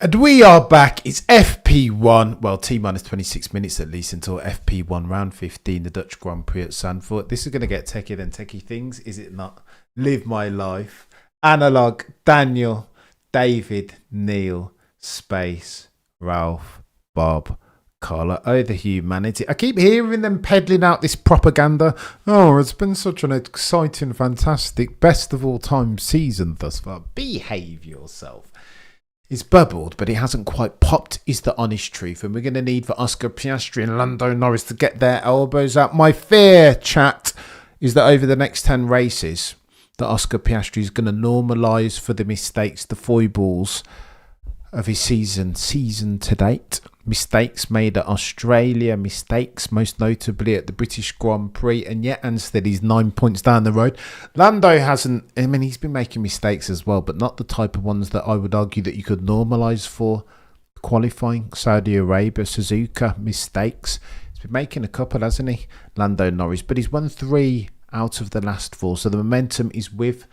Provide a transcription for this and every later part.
And we are back. It's FP1. Well, T minus 26 minutes at least until FP1 round 15, the Dutch Grand Prix at Zandvoort. This is going to get techier than techie things, is it not? Live my life. Analog, Daniel, David, Neil, Space, Ralph, Bob, Carla. Oh, the humanity. I keep hearing them peddling out this propaganda. Oh, it's been such an exciting, fantastic, best of all time season thus far. Behave yourself. It's bubbled, but it hasn't quite popped, is the honest truth. And we're going to need for Oscar Piastri and Lando Norris to get their elbows out. My fear, chat, is that over the next 10 races, that Oscar Piastri is going to normalise for the mistakes, the foibles of his season to date. Mistakes made at Australia, mistakes most notably at the British Grand Prix, and yet and still he's 9 points down the road. Lando hasn't, I mean, he's been making mistakes as well, but not the type of ones that I would argue that you could normalise for qualifying. Saudi Arabia, Suzuka, mistakes. He's been making a couple, hasn't he? Lando Norris, but he's won 3 out of the last 4, so the momentum is with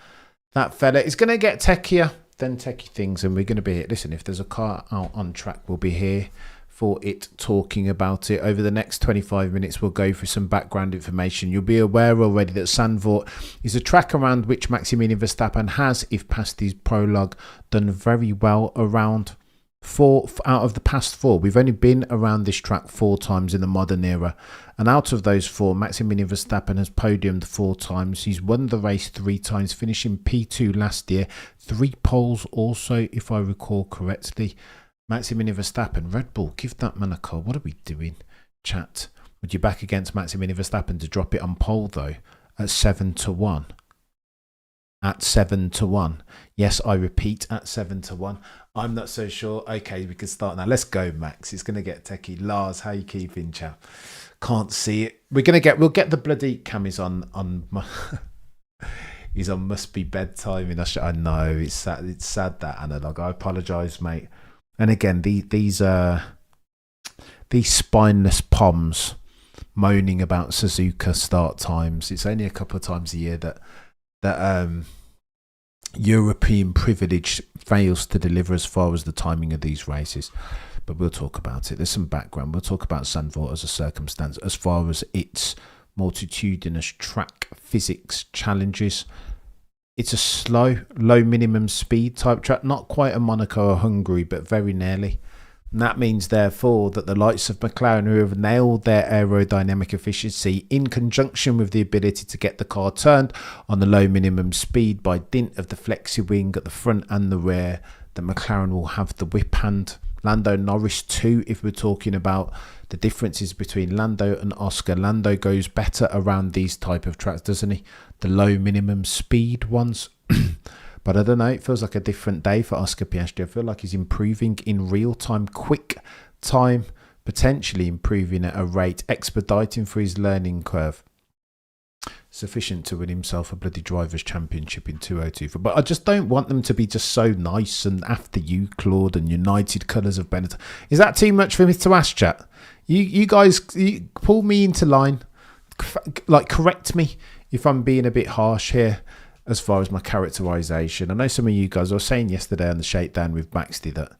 that fella. It's going to get techier than techie things, and we're going to be here. Listen, if there's a car out on track, we'll be here for it, talking about it. Over the next 25 minutes, we'll go through some background information. You'll be aware already that Zandvoort is a track around which Maximilian Verstappen has, if past his prologue, done very well around 4 out of the past 4. We've only been around this track 4 times in the modern era, and out of those 4, Maximilian Verstappen has podiumed 4 times. He's won the race 3 times, finishing P2 last year. 3 poles also, if I recall correctly. Maximilian Verstappen, Red Bull, give that man a call. What are we doing, chat? Would you back against Maximilian Verstappen to drop it on pole though at 7-1? At 7-1. Yes, I repeat, at 7-1. I'm not so sure. Okay, we can start now. Let's go, Max. It's gonna get techie. Lars, how you keeping, chap? Can't see it. We'll get the bloody Cam is on my he's on must be bedtime in Australia. I know it's sad that analog. I apologise, mate. And again, these spineless poms moaning about Suzuka start times. It's only a couple of times a year that European privilege fails to deliver as far as the timing of these races. But we'll talk about it. There's some background. We'll talk about Zandvoort as a circumstance as far as its multitudinous track physics challenges. It's a slow, low minimum speed type track, not quite a Monaco or Hungary, but very nearly. And that means, therefore, that the likes of McLaren, who have nailed their aerodynamic efficiency in conjunction with the ability to get the car turned on the low minimum speed by dint of the flexi wing at the front and the rear, that McLaren will have the whip hand. Lando Norris too, if we're talking about the differences between Lando and Oscar. Lando goes better around these type of tracks, doesn't he? The low minimum speed ones. But I don't know, it feels like a different day for Oscar Piastri. I feel like he's improving in real time, quick time, potentially improving at a rate, expediting for his learning curve, sufficient to win himself a bloody Drivers' Championship in 2024. But I just don't want them to be just so nice and after you, Claude, and United Colours of Benetton. Is that too much for me to ask, chat? You guys pull me into line, like correct me if I'm being a bit harsh here as far as my characterisation. I know some of you guys, I was saying yesterday on the shakedown with Baxty that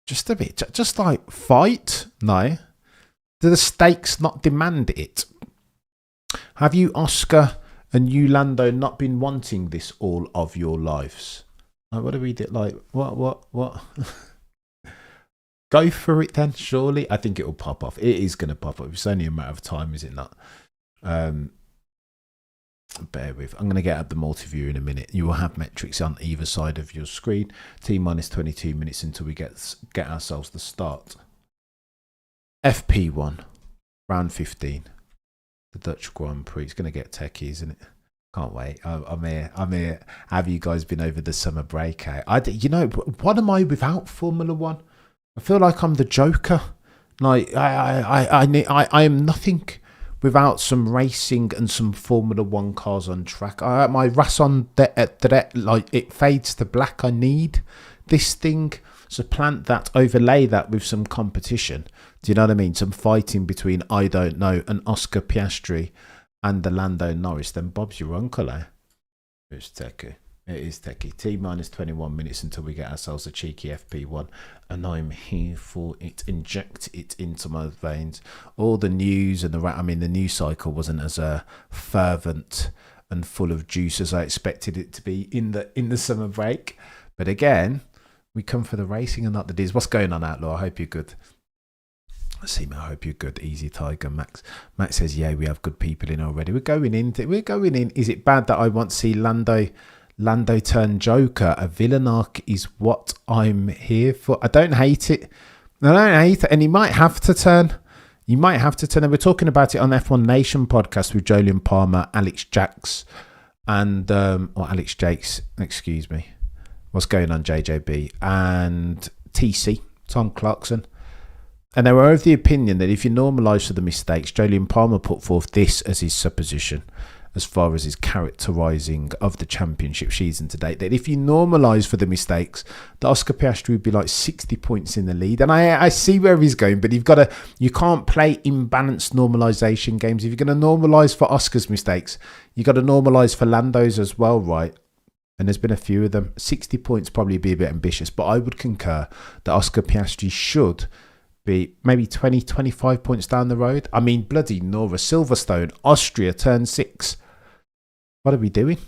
just a bit, just like fight. No, do the stakes not demand it? Have you, Oscar, and you, Lando, not been wanting this all of your lives? Like, what do we do? Like, what? Go for it then, surely. I think it will pop off. It is going to pop off. It's only a matter of time, is it not? Bear with. I'm going to get up the multi-view in a minute. You will have metrics on either side of your screen. T minus 22 minutes until we get ourselves the start. FP1, round 15. The Dutch Grand Prix. It's going to get techie, isn't it? Can't wait. I'm here. Have you guys been over the summer break? What am I without Formula One? I feel like I'm the Joker. Like I am nothing without some racing and some Formula One cars on track. My raison d'etre, like, it fades to black. I need this thing. Supplant that, overlay that with some competition. Do you know what I mean? Some fighting between I don't know and Oscar Piastri and the Lando Norris. Then Bob's your uncle, eh? It's techie. It is techie. T minus 21 minutes until we get ourselves a cheeky FP1, and I'm here for it. Inject it into my veins. All the news and the news cycle wasn't as fervent and full of juice as I expected it to be in the summer break. But again, we come for the racing and not the Ds. What's going on, Outlaw? I hope you're good. I hope you're good. Easy Tiger. Max says, yeah, we have good people in already. We're going in. Is it bad that I want to see Lando turn Joker? A villain arc is what I'm here for. I don't hate it. And he might have to turn. And we're talking about it on F1 Nation podcast with Jolyon Palmer, Alex Jakes, and Alex Jakes, excuse me. What's going on, JJB? And TC, Tom Clarkson. And they were of the opinion that if you normalise for the mistakes, Jolyon Palmer put forth this as his supposition as far as his characterising of the championship season to date, that if you normalise for the mistakes, that Oscar Piastri would be like 60 points in the lead. And I see where he's going, but you can't play imbalanced normalisation games. If you're going to normalise for Oscar's mistakes, you've got to normalise for Lando's as well, right? And there's been a few of them. 60 points probably be a bit ambitious, but I would concur that Oscar Piastri should be maybe 20, 25 points down the road. I mean, bloody Nora Silverstone, Austria, turn 6. What are we doing?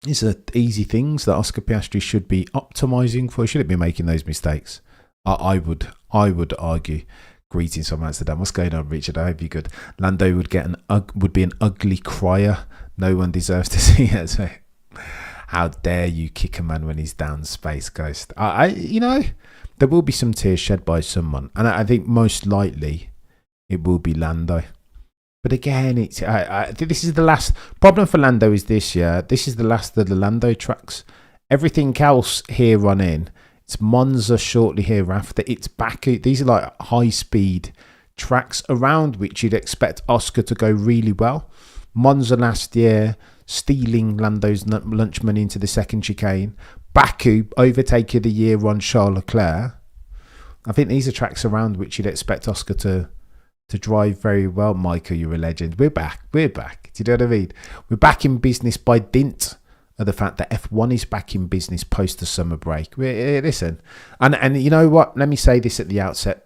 These are easy things that Oscar Piastri should be optimising for. He shouldn't be making those mistakes. I would argue. Greetings from Amsterdam. What's going on, Richard? I hope you're good. Lando would be an ugly crier. No one deserves to see it. So, how dare you kick a man when he's down, Space Ghost? There will be some tears shed by someone, and I think most likely it will be Lando. But again, I think this is the last problem for Lando. Is this year? This is the last of the Lando tracks. Everything else here run in. It's Monza shortly hereafter. It's Baku. These are like high-speed tracks around which you'd expect Oscar to go really well. Monza last year, stealing Lando's lunch money into the second chicane. Baku overtaking the year on Charles Leclerc. I think these are tracks around which you'd expect Oscar to drive very well. Michael, you're a legend. We're back. Do you know what I mean? We're back in business by dint of the fact that F1 is back in business post the summer break. Listen, and you know what? Let me say this at the outset.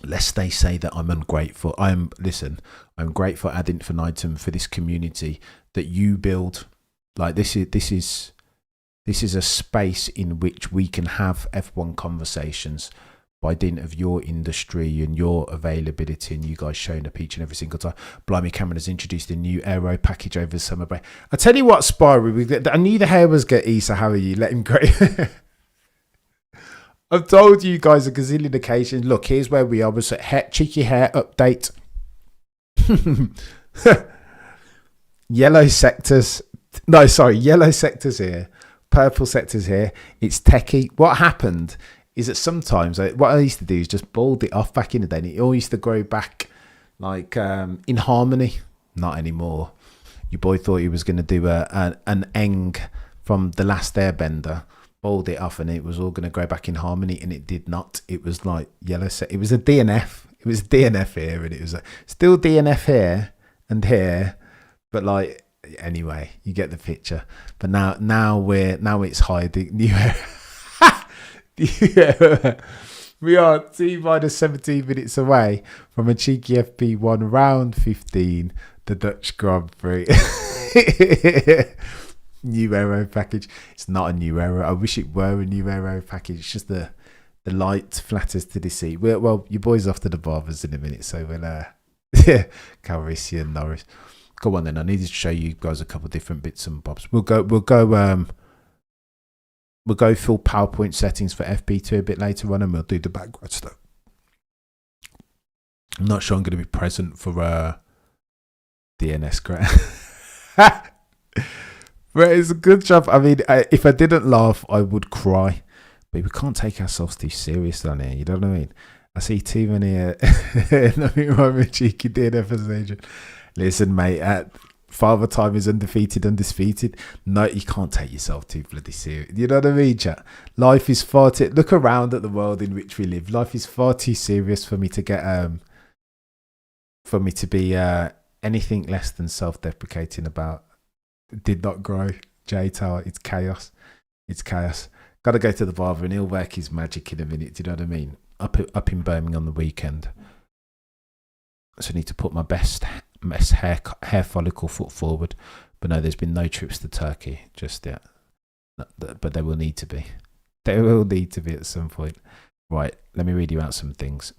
Lest they say that I'm ungrateful. I'm grateful ad infinitum for this community that you build. Like this is a space in which we can have F1 conversations by dint of your industry and your availability, and you guys showing up each and every single time. Blimey Cameron has introduced a new aero package over the summer break. I tell you what, Spyro, I knew the hair was get Issa. How are you? Let him go. I've told you guys a gazillion occasions. Look, here's where we are. Was a cheeky hair update. Yellow sectors here. Purple sectors here. It's techie. What happened is that sometimes what I used to do is just bald it off back in the day, and it all used to grow back like in harmony. Not anymore. Your boy thought he was going to do an Eng from The Last Airbender, bald it off, and it was all going to grow back in harmony, and it did not. It was like yellow set. It was a DNF. It was DNF here, and it was still DNF here and here, but like anyway, you get the picture. But now it's high. The new era. Yeah. We are T minus 17 minutes away from a cheeky FP1 round 15, the Dutch Grand Prix. New aero package. It's not a new aero. I wish it were a new aero package. It's just the light flatters to deceive. Well, your boy's off to the barbers in a minute, so we'll Calrissian and Norris. Go on then. I needed to show you guys a couple of different bits and bobs. We'll go full PowerPoint settings for FP2 a bit later on, and we'll do the background stuff. I'm not sure I'm going to be present for DNS Grant. But it's a good job. I mean, if I didn't laugh, I would cry. But we can't take ourselves too serious on here. You know what I mean? I see too many. Nothing wrong with cheeky DNF agent. Listen, mate. Father Time is undefeated. No, you can't take yourself too bloody serious. You know what I mean, chat? Life is far too... Look around at the world in which we live. Life is far too serious for me to get... for me to be anything less than self-deprecating about. Did not grow. J Tower. It's chaos. It's chaos. Got to go to the barber and he'll work his magic in a minute. Do you know what I mean? Up in Birmingham on the weekend. So I need to put my best hair follicle foot forward. But no, there's been no trips to Turkey just yet. But there will need to be. There will need to be at some point. Right, let me read you out some things.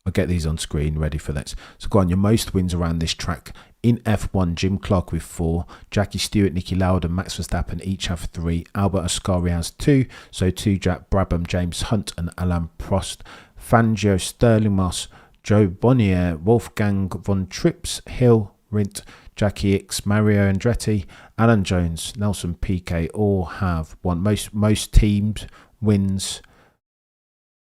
I'll get these on screen ready for this. So go on, your most wins around this track. In F1, Jim Clark with 4, Jackie Stewart, Niki Lauda, Max Verstappen each have 3, Albert Ascari has 2, so 2 Jack Brabham, James Hunt and Alain Prost, Fangio, Sterling Moss, Joe Bonnier, Wolfgang von Trips, Hill, Rindt, Jackie X, Mario Andretti, Alan Jones, Nelson Piquet all have won. Most teams wins,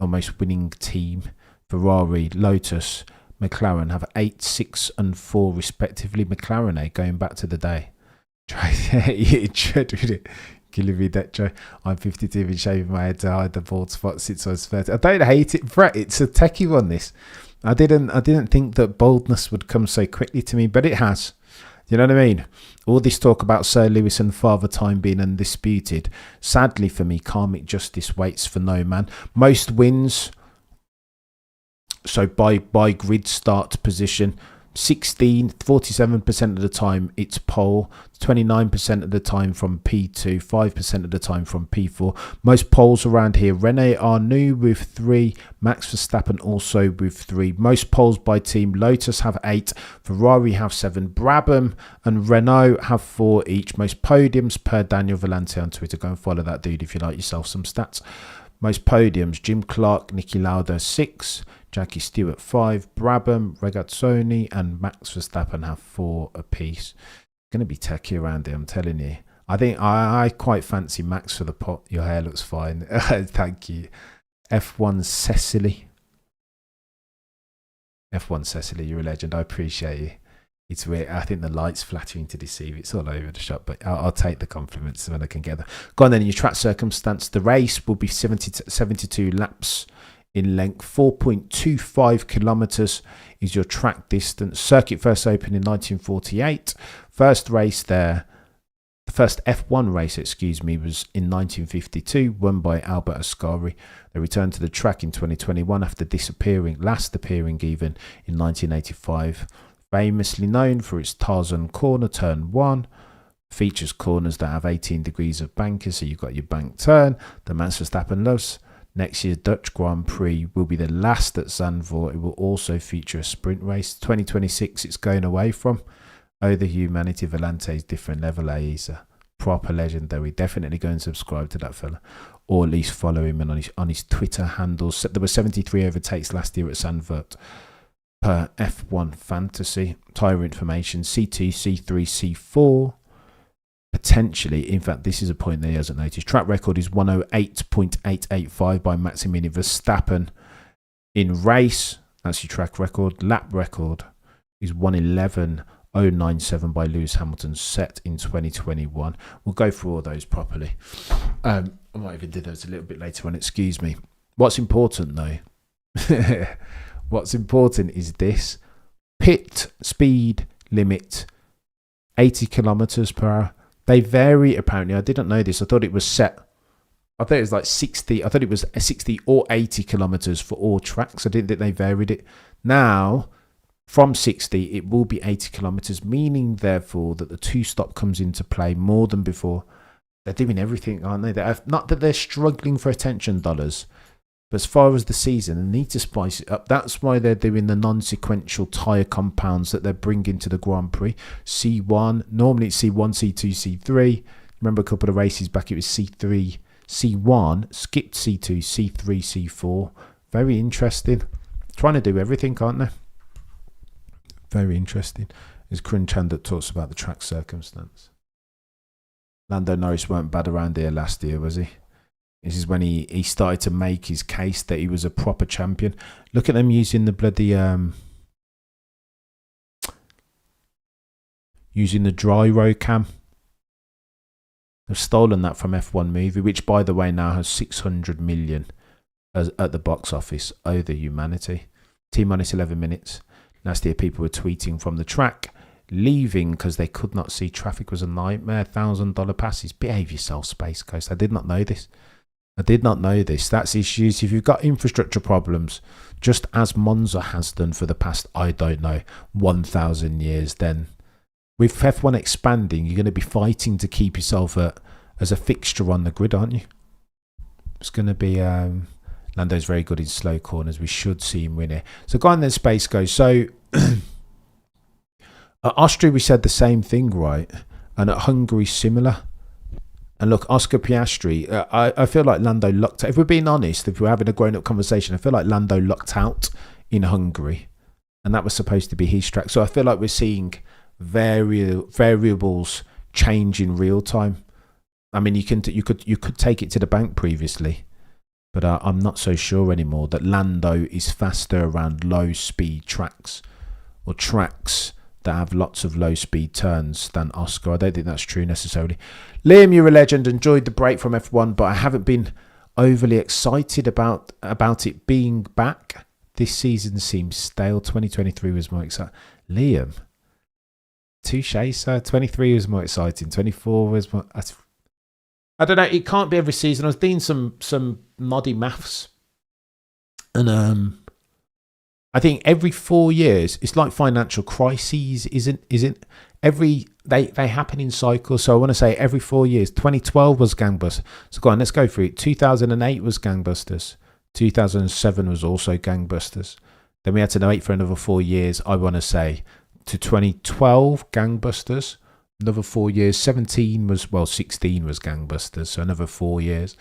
or most winning team, Ferrari, Lotus, McLaren have 8, 6 and 4 respectively. McLaren, going back to the day. Killing me that Joe. I'm 52 and shaving my head to hide the bald spot since I was 30. I don't hate it, Brett. It's a techie one, this. I didn't think that baldness would come so quickly to me, but it has. You know what I mean? All this talk about Sir Lewis and Father Time being undisputed. Sadly for me, karmic justice waits for no man. Most wins. So by grid start position, 47% of the time it's pole, 29% of the time from P2, 5% of the time from P4. Most poles around here, Rene Arnoux with 3, Max Verstappen also with 3. Most poles by team, Lotus have 8, Ferrari have 7, Brabham and Renault have 4 each. Most podiums per Daniel Vellante on Twitter. Go and follow that dude if you like yourself some stats. Most podiums, Jim Clark, Niki Lauda 6, Jackie Stewart 5, Brabham, Regazzoni and Max Verstappen have 4 apiece. Going to be techie around here, I'm telling you. I think I quite fancy Max for the pot. Your hair looks fine. Thank you. F1 Cecily. F1 Cecily, you're a legend. I appreciate you. It's weird. I think the light's flattering to deceive. It's all over the shop, but I'll take the compliments when I can get them. Go on then, in your track circumstance. The race will be 72 laps in length. 4.25 kilometres is your track distance. Circuit first opened in 1948. First race there, the first F1 race, was in 1952, won by Albert Ascari. They returned to the track in 2021 after last appearing even in 1985. Famously known for its Tarzan corner, turn 1. Features corners that have 18 degrees of banking, so you've got your bank turn. The Max Verstappen loves. Next year's Dutch Grand Prix will be the last at Zandvoort. It will also feature a sprint race. 2026 it's going away from. Oh, the humanity. Vellante's different level. He's a proper legendary. Definitely go and subscribe to that fella. Or at least follow him on his Twitter handles. There were 73 overtakes last year at Zandvoort. Per F1 Fantasy. Tyre information, C2, C3, C4. Potentially, in fact, this is a point that he hasn't noticed. Track record is 108.885 by Maximilian Verstappen. In race, that's your track record. Lap record is 111.097 by Lewis Hamilton, set in 2021. We'll go through all those properly. I might even do those a little bit later on, excuse me. What's important though? What's important is this. Pit speed limit, 80 kilometers per hour. They vary apparently. I didn't know this. I thought it was set. I thought it was like 60. I thought it was 60 or 80 kilometers for all tracks. I didn't think they varied it. Now, from 60, it will be 80 kilometers, meaning therefore that the two-stop comes into play more than before. They're doing everything, aren't they? Not that they're struggling for attention dollars, but as far as the season, they need to spice it up. That's why they're doing the non-sequential tyre compounds that they're bringing to the Grand Prix. C1, normally it's C1, C2, C3. Remember a couple of races back, it was C3, C1, skipped C2, C3, C4. Very interesting. Trying to do everything, aren't they? Very interesting. There's Crunchand that talks about the track circumstance. Lando Norris weren't bad around here last year, was he? This is when he started to make his case that he was a proper champion. Look at them using the bloody using the dry row cam. They've stolen that from F1 movie, which by the way now has 600 million at the box office. Oh, the humanity. T-minus 11 minutes. Last year people were tweeting from the track. leaving because they could not see. Traffic was a nightmare. $1,000 passes. Behave yourself, Space Coast. I did not know this. That's issues. If you've got infrastructure problems, just as Monza has done for the past, 1,000 years, then with F1 expanding, you're going to be fighting to keep yourself as a fixture on the grid, aren't you? It's going to be... Lando's very good in slow corners. We should see him win it. So go on then, Space Goes. So at Austria, we said the same thing, right? And at Hungary, similar. And look, Oscar Piastri, I feel like Lando lucked out. If we're being honest, if we're having a grown-up conversation, I feel like Lando lucked out in Hungary. And that was supposed to be his track. So I feel like we're seeing variables change in real time. I mean, you could take it to the bank previously. But I'm not so sure anymore that Lando is faster around low-speed tracks or tracks that have lots of low-speed turns than Oscar. I don't think that's true necessarily. Liam, you're a legend. Enjoyed the break from F1, but I haven't been overly excited about it being back. This season seems stale. 2023 was more exciting. Liam, touche, sir. 23 was more exciting. 24 was more... I don't know. It can't be every season. I was doing some noddy maths, and I think every 4 years it's like financial crises, isn't every they happen in cycles. So I want to say every 4 years. 2012 was gangbusters. So go on, let's go through it. 2008 was gangbusters. 2007 was also gangbusters. Then we had to wait for another 4 years. I want to say to 2012 gangbusters. Another 4 years. 16 was gangbusters, so another 4 years,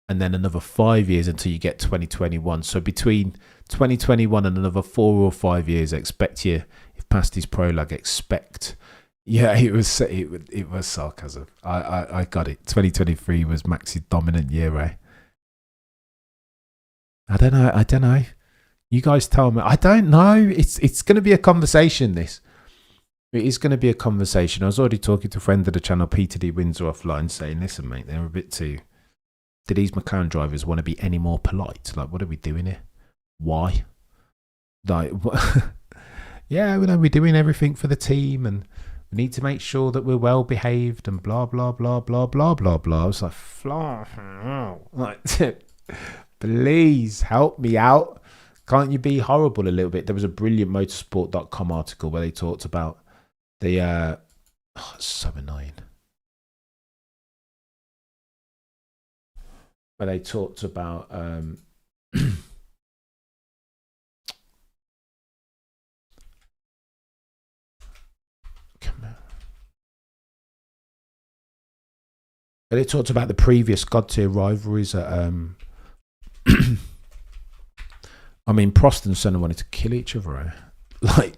and then another 5 years until you get 2021. So between 2021 and another 4 or 5 years, expect you, if past his prologue, expect. Yeah, it was sarcasm. I got it. 2023 was Max's dominant year, eh? I don't know. You guys tell me. I don't know. It's going to be a conversation, this. It is going to be a conversation. I was already talking to a friend of the channel, Peter D. Windsor, offline, saying, listen, mate, they're a bit too... Do these McLaren drivers want to be any more polite? Like, what are we doing here? Why? Like, yeah, we're doing everything for the team and we need to make sure that we're well behaved and blah, blah, blah, blah, blah, blah, blah. I was like, please help me out. Can't you be horrible a little bit? There was a brilliant motorsport.com article where they talked about the it's so annoying. Where they talked about where they talked about the previous God tier rivalries at I mean, Prost and Senna wanted to kill each other, eh? Like,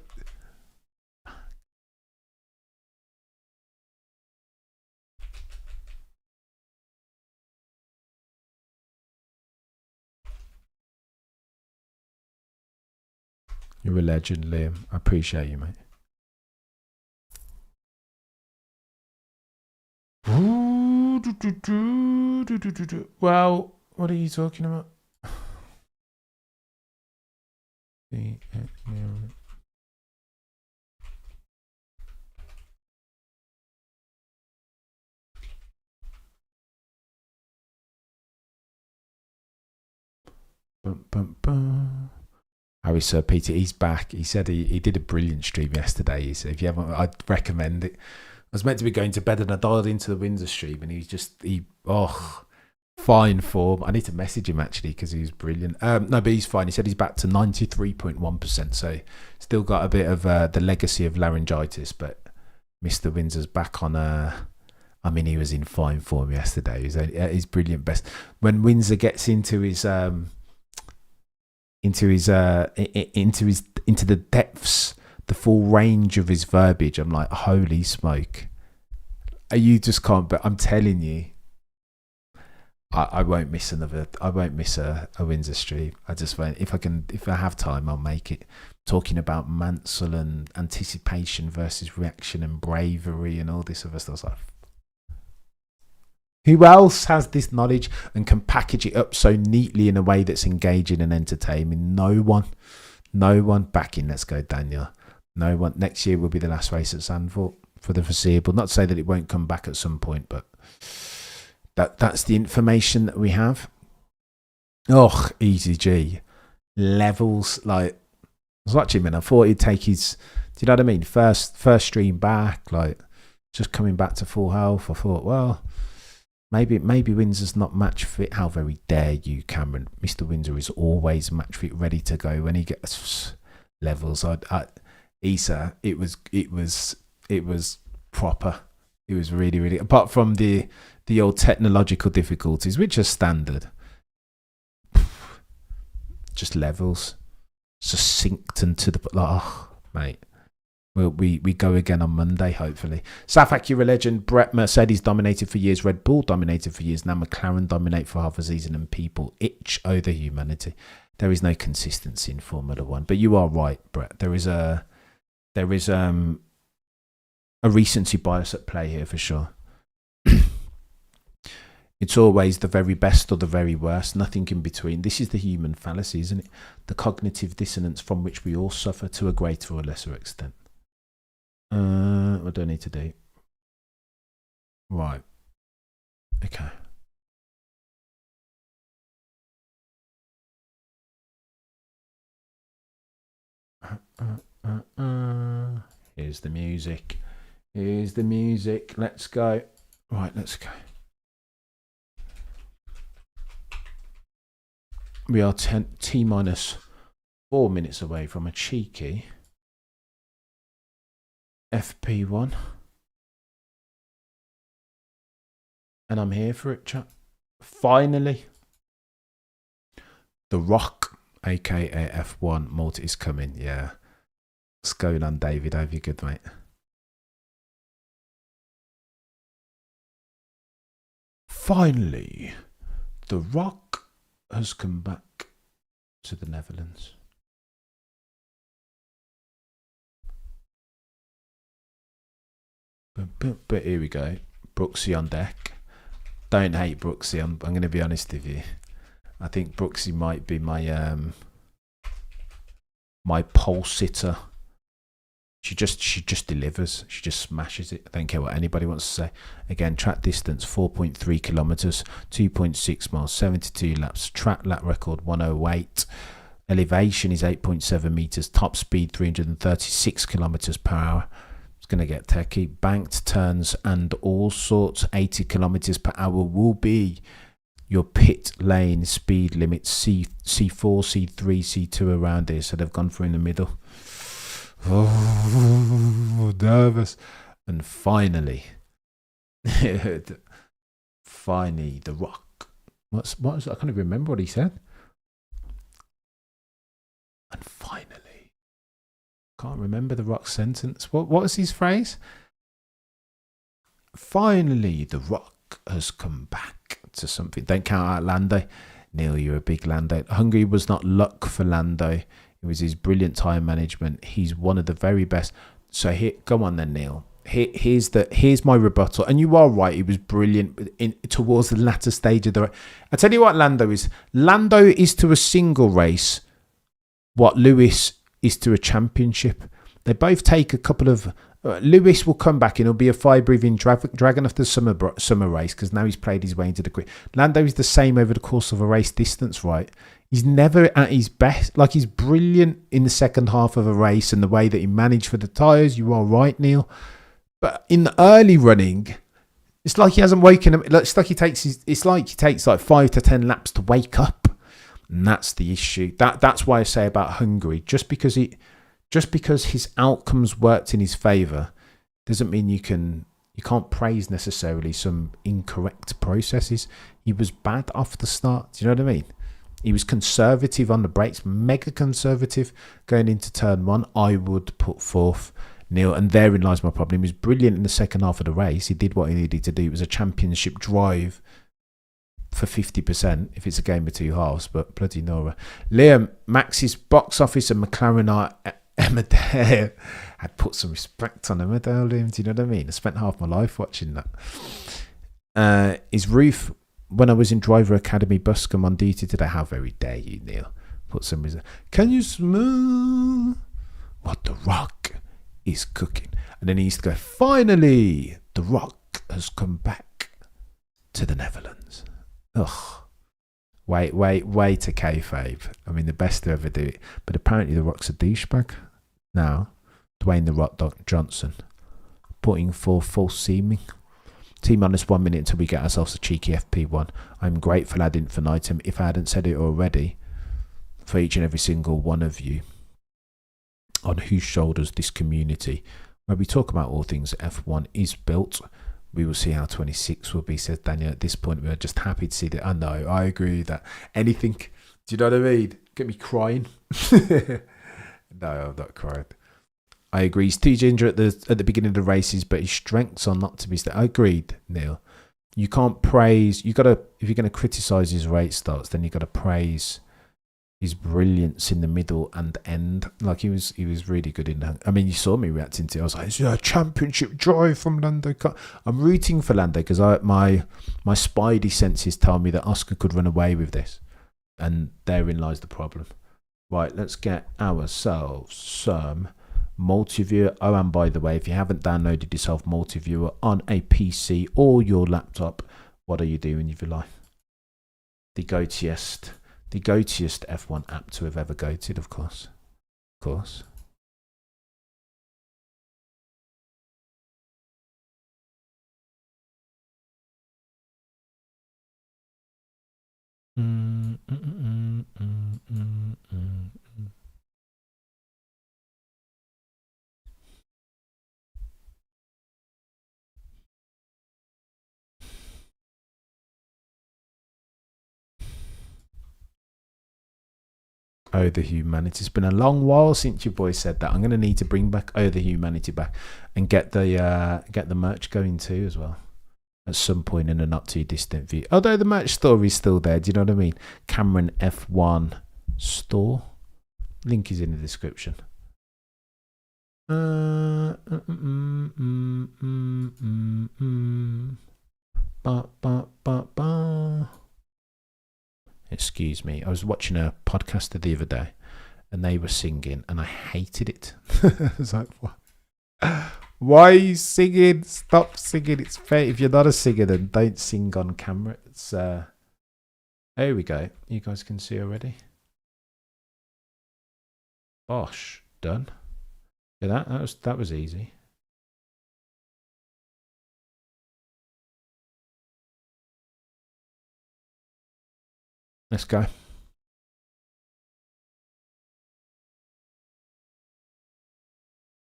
you're a legend, Liam. I appreciate you, mate. Well, what are you talking about? Harry Sir Peter, he's back. He said he did a brilliant stream yesterday. He said if you haven't, I'd recommend it. I was meant to be going to bed and I dialed into the Windsor stream and fine form. I need to message him actually because he was brilliant. No, but he's fine. He said he's back to 93.1%. So still got a bit of the legacy of laryngitis, but Mr. Windsor's back on. I mean, he was in fine form yesterday. He was at his brilliant best. When Windsor gets into the depths, the full range of his verbiage, I'm like, holy smoke! You just can't. But I'm telling you. I won't miss another. I won't miss a Windsor stream. I just won't. If I have time, I'll make it. Talking about Mansell and anticipation versus reaction and bravery and all this other stuff. Like, who else has this knowledge and can package it up so neatly in a way that's engaging and entertaining? No one. Backing. Let's go, Daniel. No one. Next year will be the last race at Zandvoort for the foreseeable. Not to say that it won't come back at some point, but that's the information that we have. Oh, easy G. Levels, like, I was watching him and I thought he'd take his, do you know what I mean? First stream back, like, just coming back to full health. I thought, well, maybe Windsor's not match fit. How very dare you, Cameron? Mr. Windsor is always match fit, ready to go when he gets levels. Issa, it was proper. It was really, really, apart from the old technological difficulties, which are standard. Just levels, succinct and to the, mate. We go again on Monday, hopefully. South Acura legend Brett Mercedes dominated for years. Red Bull dominated for years. Now McLaren dominate for half a season, and people itch over humanity. There is no consistency in Formula One, but you are right, Brett. There is a recency bias at play here for sure. It's always the very best or the very worst, nothing in between. This is the human fallacy, isn't it? The cognitive dissonance from which we all suffer to a greater or lesser extent. What do I need to do? Right. Okay. Here's the music. Here's the music. Let's go. Right, let's go. We are T minus 4 minutes away from a cheeky FP1. And I'm here for it, chat. Finally. The Rock, aka F1 multi, is coming. Yeah. What's going on, David? Hope you're good, mate. Finally, The Rock has come back to the Netherlands. But here we go. Brooksy on deck. Don't hate Brooksy. I'm going to be honest with you. I think Brooksy might be my my pole sitter. She just delivers. She just smashes it. I don't care what anybody wants to say. Again, track distance 4.3 kilometers, 2.6 miles, 72 laps. Track lap record 108. Elevation is 8.7 meters. Top speed 336 kilometers per hour. It's going to get techie. Banked turns and all sorts. 80 kilometers per hour will be your pit lane speed limit. C4, C3, C2 around here. So they've gone for in the middle. Oh, nervous. And finally, The Rock. What was I can't even remember what he said. And finally, can't remember The Rock's sentence. What was his phrase? Finally, The Rock has come back to something. Don't count out Lando. Neil, you're a big Lando. Hungary was not luck for Lando. It was his brilliant time management. He's one of the very best. So here, go on then, Neil. Here's my rebuttal. And you are right. He was brilliant towards the latter stage of the race. I tell you what, Lando is. Lando is to a single race what Lewis is to a championship. They both take a couple of. Lewis will come back and he'll be a fire-breathing dragon of the summer race because now he's played his way into the grid. Lando is the same over the course of a race distance, right? He's never at his best. Like, he's brilliant in the second half of a race and the way that he managed for the tyres. You are right, Neil. But in the early running, it's like he hasn't woken up. It's like he takes like 5 to 10 laps to wake up. And that's the issue. That's why I say about Hungary. Just because his outcomes worked in his favour doesn't mean you can't praise necessarily some incorrect processes. He was bad off the start. Do you know what I mean? He was conservative on the brakes, mega conservative going into turn one. I would put forth Neil, and therein lies my problem. He was brilliant in the second half of the race. He did what he needed to do. It was a championship drive for 50% if it's a game of two halves, but bloody Nora. Liam, Max's box office and McLaren are Emmerdale. I'd put some respect on Emmerdale, Liam. Do you know what I mean? I spent half my life watching that. Is Ruth, when I was in Driver Academy, Buscombe on duty today? How very dare you, Neil? Put some reason. Can you smell what The Rock is cooking. And then he used to go, finally, The Rock has come back to the Netherlands. Ugh. Way to kayfabe. I mean, the best to ever do it. But apparently The Rock's a douchebag. Now, Dwayne The Rock Johnson putting for false seeming. T-minus 1 minute until we get ourselves a cheeky FP1. I'm grateful ad infinitum. If I hadn't said it already, for each and every single one of you, on whose shoulders this community, where we talk about all things F1, is built. We will see how 26 will be, says Daniel. At this point, we are just happy to see that. I know, I agree with that. Anything, do you know what I mean? Get me crying. No, I'm not crying. I agree. He's too ginger at the beginning of the races, but his strengths are not to be. I agreed, Neil. You can't praise. You gotta, if you're gonna criticize his race starts, then you gotta praise his brilliance in the middle and end. Like he was really good in that. I mean, you saw me reacting to it. I was like, it's a championship drive from Lando. I'm rooting for Lando because my spidey senses tell me that Oscar could run away with this, and therein lies the problem. Right, let's get ourselves some multiviewer. Oh, and by the way, if you haven't downloaded yourself multiviewer on a PC or your laptop, what are you doing with your life? The goatiest F1 app to have ever goated, of course. Of course. Oh, the humanity. It's been a long while since your boy said that. I'm going to need to bring back Oh, the humanity back and get the merch going too as well at some point in a not too distant future. Although the merch store is still there. Do you know what I mean? Cameron F1 store. Link is in the description. Excuse me. I was watching a podcast the other day and they were singing and I hated it. I was like, what? Why are you singing? Stop singing. It's fair. If you're not a singer, then don't sing on camera. It's there we go. You guys can see already. Bosh, done. Yeah, that was easy. Let's go.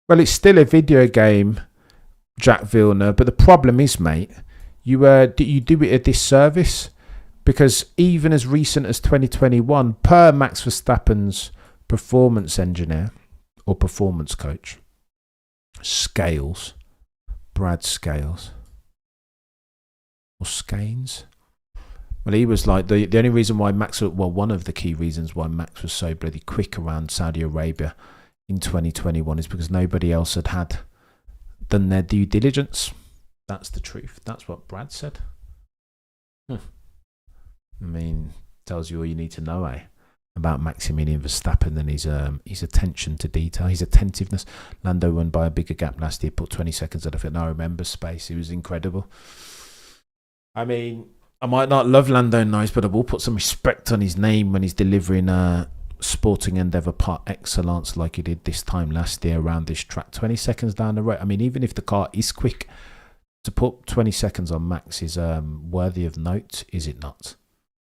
Well, it's still a video game, Jack Villeneuve, but the problem is, mate, you do it a disservice because even as recent as 2021, per Max Verstappen's performance engineer or performance coach, Brad Scales, or Scanes. Well, he was like the only reason why one of the key reasons why Max was so bloody quick around Saudi Arabia in 2021 is because nobody else had done their due diligence. That's the truth. That's what Brad said. I mean, tells you all you need to know, about Maximilian Verstappen and his attention to detail, his attentiveness. Lando won by a bigger gap last year, put 20 seconds out of it. And I remember space. It was incredible. I mean, I might not love Lando Norris, but I will put some respect on his name when he's delivering sporting endeavour par excellence like he did this time last year around this track. 20 seconds down the road. I mean, even if the car is quick, to put 20 seconds on Max is worthy of note, is it not?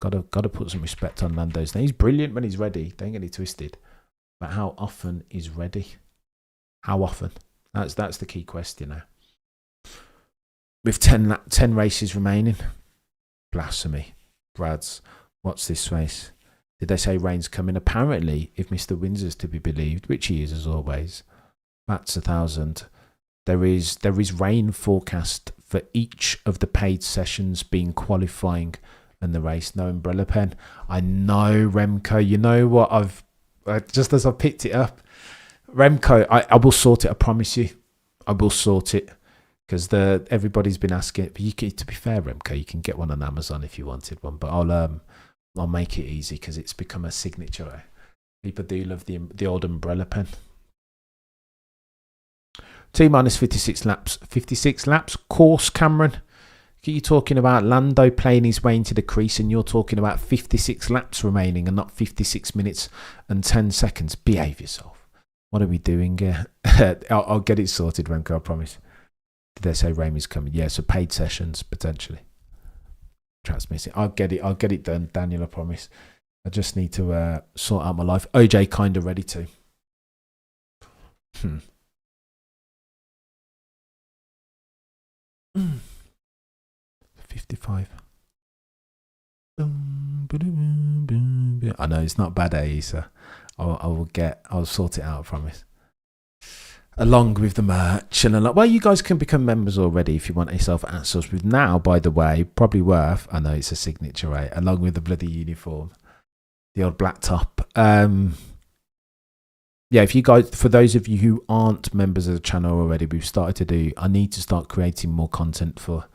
Got to put some respect on Lando's name. He's brilliant when he's ready. Don't get it twisted. But how often is ready? How often? That's the key question now. With 10 races remaining. Blasphemy. Brad's, what's this race? Did they say rain's coming? Apparently, if Mr. Windsor's to be believed, which he is as always, that's 1,000. There is rain forecast for each of the paid sessions being qualifying and the race. No umbrella pen. I know, Remco. You know what? I've just as I picked it up, Remco. I will sort it. I promise you, I will sort it. Because everybody's been asking, but to be fair, Remco, you can get one on Amazon if you wanted one. But I'll make it easy because it's become a signature. People do love the old umbrella pen. T minus 56 laps. 56 laps. Course, Cameron. You're talking about Lando playing his way into the crease, and you're talking about 56 laps remaining and not 56 minutes and 10 seconds. Behave yourself. What are we doing here? I'll get it sorted, Remco, I promise. Did they say Ramey's coming? Yeah, so paid sessions, potentially. Track's missing. I'll get it done, Daniel, I promise. I just need to sort out my life. OJ kind of ready to. 55. I know it's not bad, so I'll sort it out, I promise. Along with the merch and well, you guys can become members already if you want yourself access with now, by the way, probably worth, I know it's a signature, right? Along with the bloody uniform, the old black top. Yeah, if you guys, for those of you who aren't members of the channel already, I need to start creating more content for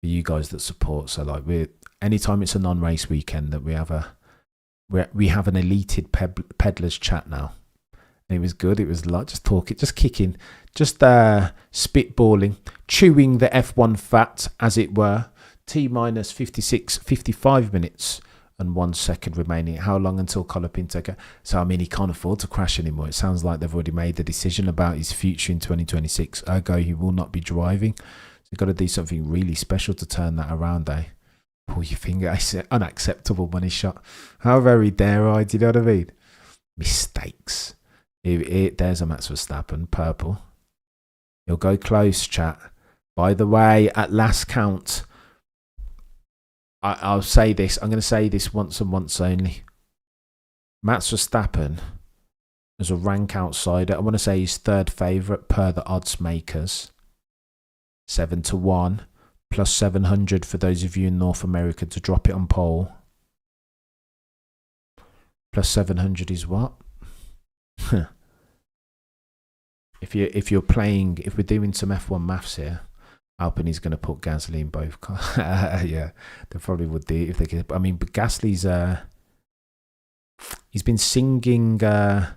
you guys that support. So like anytime it's a non-race weekend, that we have an elated peddlers chat now. And it was good. It was like just talking, just kicking, just spitballing, chewing the F1 fat, as it were. T minus 55 minutes and 1 second remaining. How long until Colapinto? So I mean, he can't afford to crash anymore. It sounds like they've already made the decision about his future in 2026. Ergo, he will not be driving. You've got to do something really special to turn that around, eh? Pull your finger. It's an unacceptable money shot. How very dare I? Do you know what I mean? Mistakes. There's a Max Verstappen, purple. He'll go close, chat. By the way, at last count, I'll say this. I'm going to say this once and once only. Max Verstappen, as a rank outsider, I want to say he's third favourite per the odds makers. 7-1 plus 700 for those of you in North America to drop it on pole. Plus 700 is what? If we're doing some F1 maths here, Alpine is going to put Gasly in both cars. Yeah, they probably would do if they could. I mean, but Gasly's he's been singing Flavio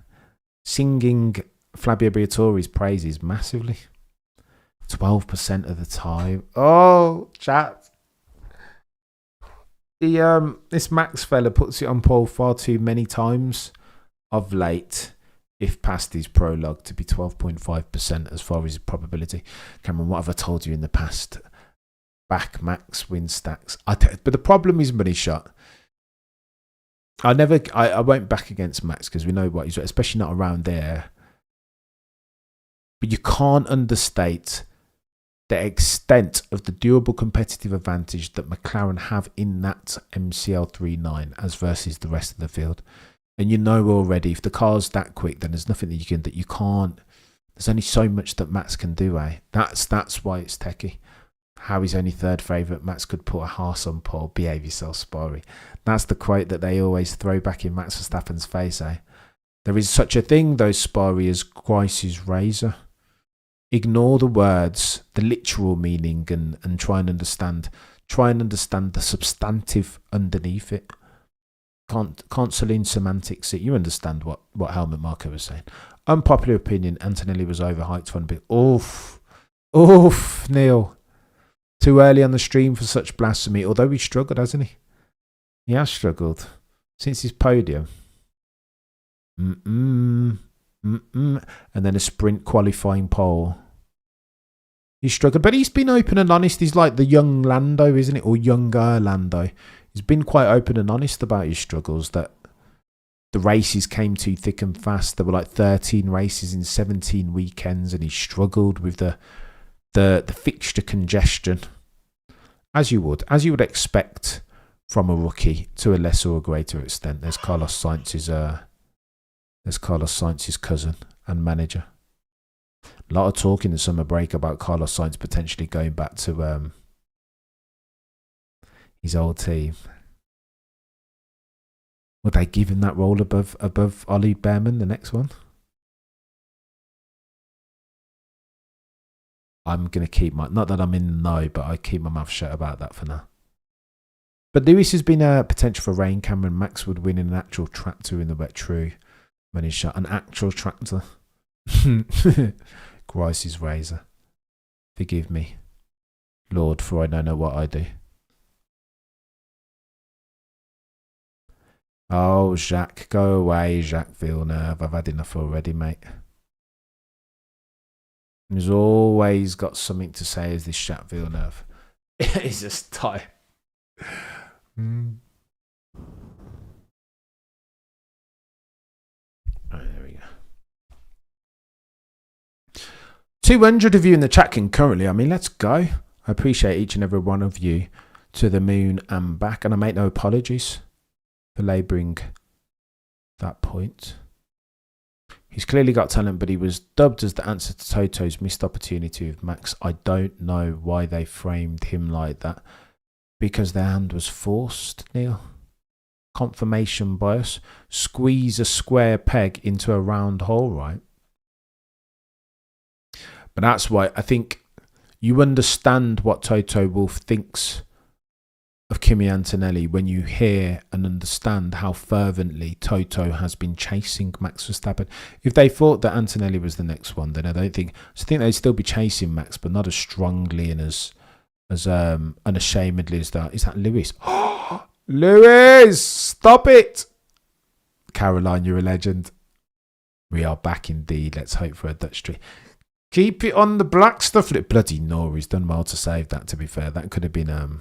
Briatore's praises massively. 12% of the time. Oh, chat. This Max fella puts it on pole far too many times of late, if past his prologue, to be 12.5% as far as probability. Cameron, what have I told you in the past? Back Max win stacks. But the problem is money shot. I won't back against Max because we know what he's, especially not around there. But you can't understate the extent of the durable competitive advantage that McLaren have in that MCL39 as versus the rest of the field. And you know already, if the car's that quick, then there's nothing that you can't. There's only so much that Max can do, eh? That's why it's techie. How he's only third favourite. Max could put a horse on pole. Behave yourself, Sparry. That's the quote that they always throw back in Max Verstappen's face, eh? There is such a thing, though, Sparry, as Christ's razor. Ignore the words, the literal meaning, and try and understand the substantive underneath it. Can't Celine semantics it. You understand what Helmut Marko was saying. Unpopular opinion, Antonelli was overhyped for a bit. Oof, Neil. Too early on the stream for such blasphemy, although he struggled, hasn't he? He has struggled since his podium. And then a sprint qualifying pole. He struggled, but he's been open and honest. He's like the young Lando, isn't it? Or younger Lando. He's been quite open and honest about his struggles, that the races came too thick and fast. There were like 13 races in 17 weekends, and he struggled with the fixture congestion, as you would expect from a rookie to a lesser or greater extent. There's Carlos Sainz's cousin and manager. A lot of talk in the summer break about Carlos Sainz potentially going back to his old team. Would they give him that role above Ollie Behrman, the next one? I'm going to keep not that I'm in the know, but I keep my mouth shut about that for now. But Lewis has been a potential for rain. Cameron Max would win in an actual tractor in the wet true. When he's shot, an actual tractor. Grice's razor. Forgive me, Lord, for I don't know what I do. Oh, Jacques, go away, Jacques Villeneuve. I've had enough already, mate. He's always got something to say, as this Jacques Villeneuve. He's just tired. Oh, there we go. 200 of you in the chat concurrently. I mean, let's go. I appreciate each and every one of you to the moon and back. And I make no apologies for labouring that point. He's clearly got talent, but he was dubbed as the answer to Toto's missed opportunity with Max. I don't know why they framed him like that. Because their hand was forced, Neil. Confirmation bias. Squeeze a square peg into a round hole, right? But that's why I think you understand what Toto Wolff thinks of Kimi Antonelli when you hear and understand how fervently Toto has been chasing Max Verstappen. If they thought that Antonelli was the next one, then I think they'd still be chasing Max, but not as strongly and as unashamedly as that. Is that Lewis? Lewis, stop it! Caroline, you're a legend. We are back indeed. Let's hope for a Dutch tree. Keep it on the black stuff. Bloody Norrie's done well to save that, to be fair. That could have been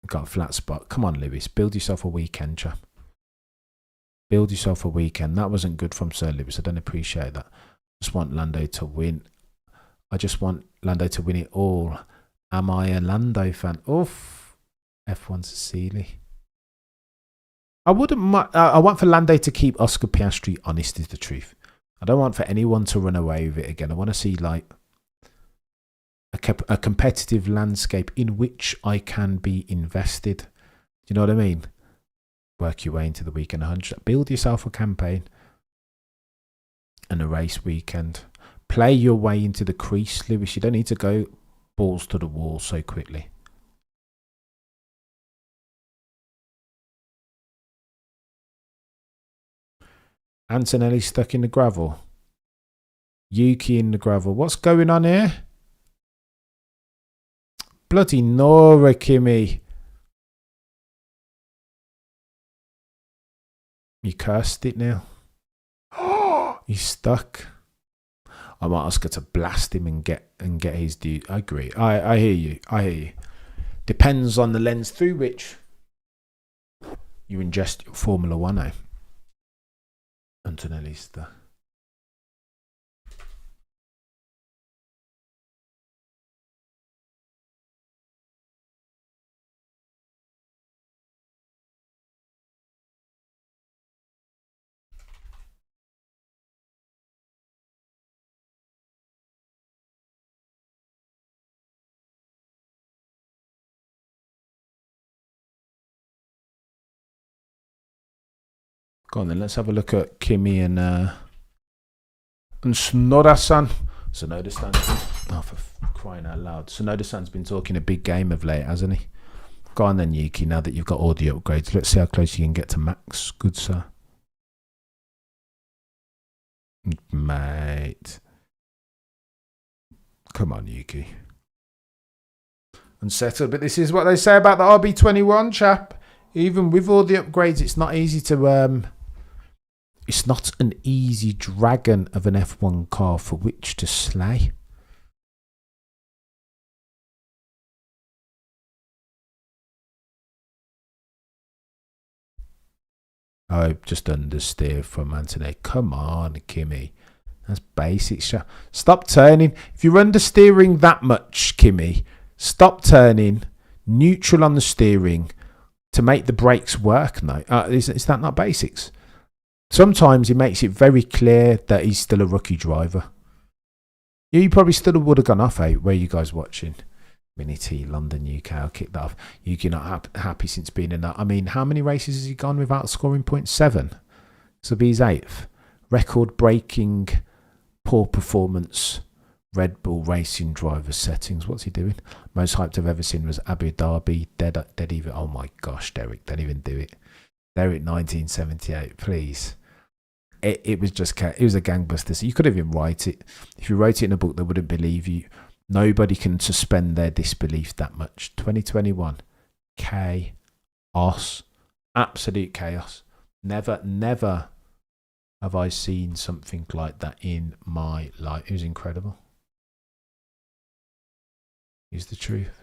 got a flat spot. Come on, Lewis. Build yourself a weekend, chap. Build yourself a weekend. That wasn't good from Sir Lewis. I don't appreciate that. Just want Lando to win. I just want Lando to win it all. Am I a Lando fan? Oof. F1 Cecily. I want for Lando to keep Oscar Piastri honest, is the truth. I don't want for anyone to run away with it again. I want to see like a competitive landscape in which I can be invested. Do you know what I mean? Work your way into the weekend 100. Build yourself a campaign and a race weekend. Play your way into the crease, Lewis. You don't need to go balls to the wall so quickly. Antonelli stuck in the gravel. Yuki in the gravel. What's going on here? Bloody Nora, Kimi. You cursed it now. He's stuck. I might ask her to blast him and get his due. I agree. I hear you. I hear you. Depends on the lens through which you ingest your Formula One, eh? Antonelli's the... Go on then, let's have a look at Kimi and Sonoda-san. Sonoda-san. Oh, for crying out loud. Sonoda-san's been talking a big game of late, hasn't he? Go on then, Yuki, now that you've got audio upgrades. Let's see how close you can get to Max. Good, sir. Mate. Come on, Yuki. Unsettled, but this is what they say about the RB21, chap. Even with all the upgrades, it's not easy to... It's not an easy dragon of an F1 car for which to slay. Oh, just understeer from Anthony. Come on, Kimi. That's basic. Stop turning. If you're understeering that much, Kimi, stop turning. Neutral on the steering to make the brakes work. No, is that not basics? Sometimes he makes it very clear that he's still a rookie driver. You probably still would have gone off, eh? Where are you guys watching? Mini T, London, UK. I'll kick that off. Yuki not happy since being in that. I mean, how many races has he gone without scoring points? 7. So be his 8th. Record-breaking poor performance. Red Bull Racing driver settings. What's he doing? Most hyped I've ever seen was Abu Dhabi. Dead even. Oh my gosh, Derek, don't even do it. Derek 1978, please. it was just it was a gangbuster. So you could even write it. If you wrote it in a book, they wouldn't believe you. Nobody can suspend their disbelief that much. 2021, chaos, absolute chaos. Never have I seen something like that in my life. It was incredible. Is the truth.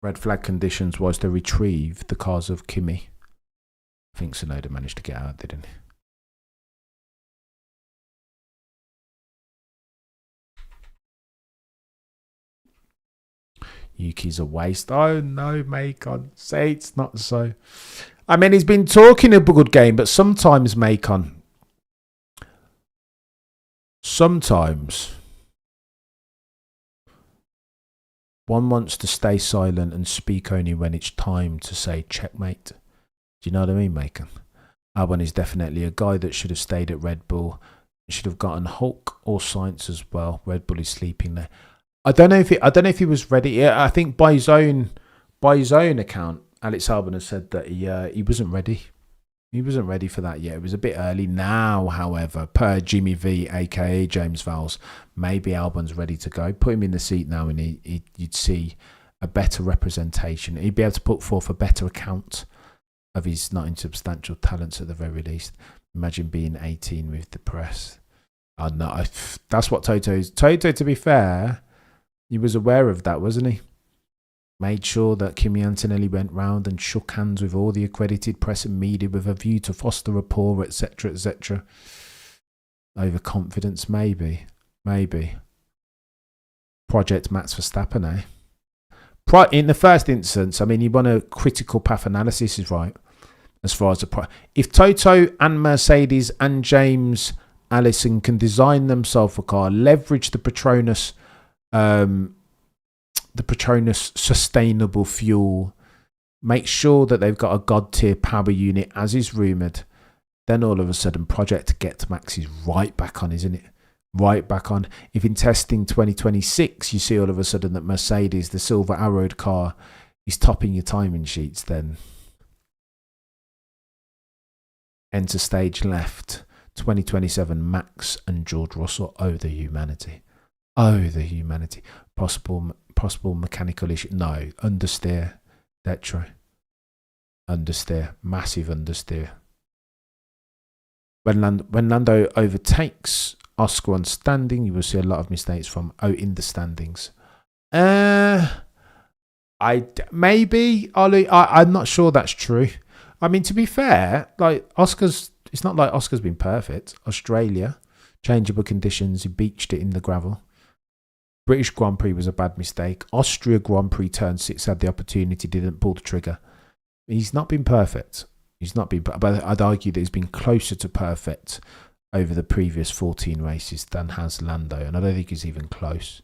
Red flag conditions was to retrieve the cars of Kimi. I think Tsunoda managed to get out, didn't he? Yuki's a waste. Oh no, Macon. Say it's not so. I mean, he's been talking a good game, but sometimes, Macon, one wants to stay silent and speak only when it's time to say checkmate. Do you know what I mean, Macon? Albon is definitely a guy that should have stayed at Red Bull. Should have gotten Hulk or Sainz as well. Red Bull is sleeping there. I don't know if he was ready. Yeah, I think by his own account, Alex Albon has said that he wasn't ready. He wasn't ready for that yet. It was a bit early. Now, however, per Jimmy V, aka James Vowles, maybe Albon's ready to go. Put him in the seat now, and you'd see a better representation. He'd be able to put forth a better account of his not insubstantial talents at the very least. Imagine being 18 with the press. Oh no, that's what Toto is. Toto, to be fair, he was aware of that, wasn't he? Made sure that Kimi Antonelli went round and shook hands with all the accredited press and media with a view to foster rapport, etc., etc. Overconfidence, maybe. Project Max Verstappen, eh? In the first instance, I mean, he won a critical path analysis, is right. As far as if Toto and Mercedes and James Allison can design themselves a car, leverage the Petronas sustainable fuel, make sure that they've got a god tier power unit as is rumoured, then all of a sudden Project Get Max is right back on, isn't it? Right back on. If in testing 2026 you see all of a sudden that Mercedes, the silver arrowed car, is topping your timing sheets, then enter stage left 2027 Max and George Russell. Oh the humanity. Possible mechanical issue. No, understeer. Detro. Understeer. Massive understeer. When Lando overtakes Oscar on standing, you will see a lot of mistakes from in the standings. Maybe Ollie. I'm not sure that's true. I mean, to be fair, like Oscar's, it's not like Oscar's been perfect. Australia, changeable conditions, he beached it in the gravel. British Grand Prix was a bad mistake. Austria Grand Prix turn 6 had the opportunity, didn't pull the trigger. He's not been perfect. But I'd argue that he's been closer to perfect over the previous 14 races than has Lando, and I don't think he's even close.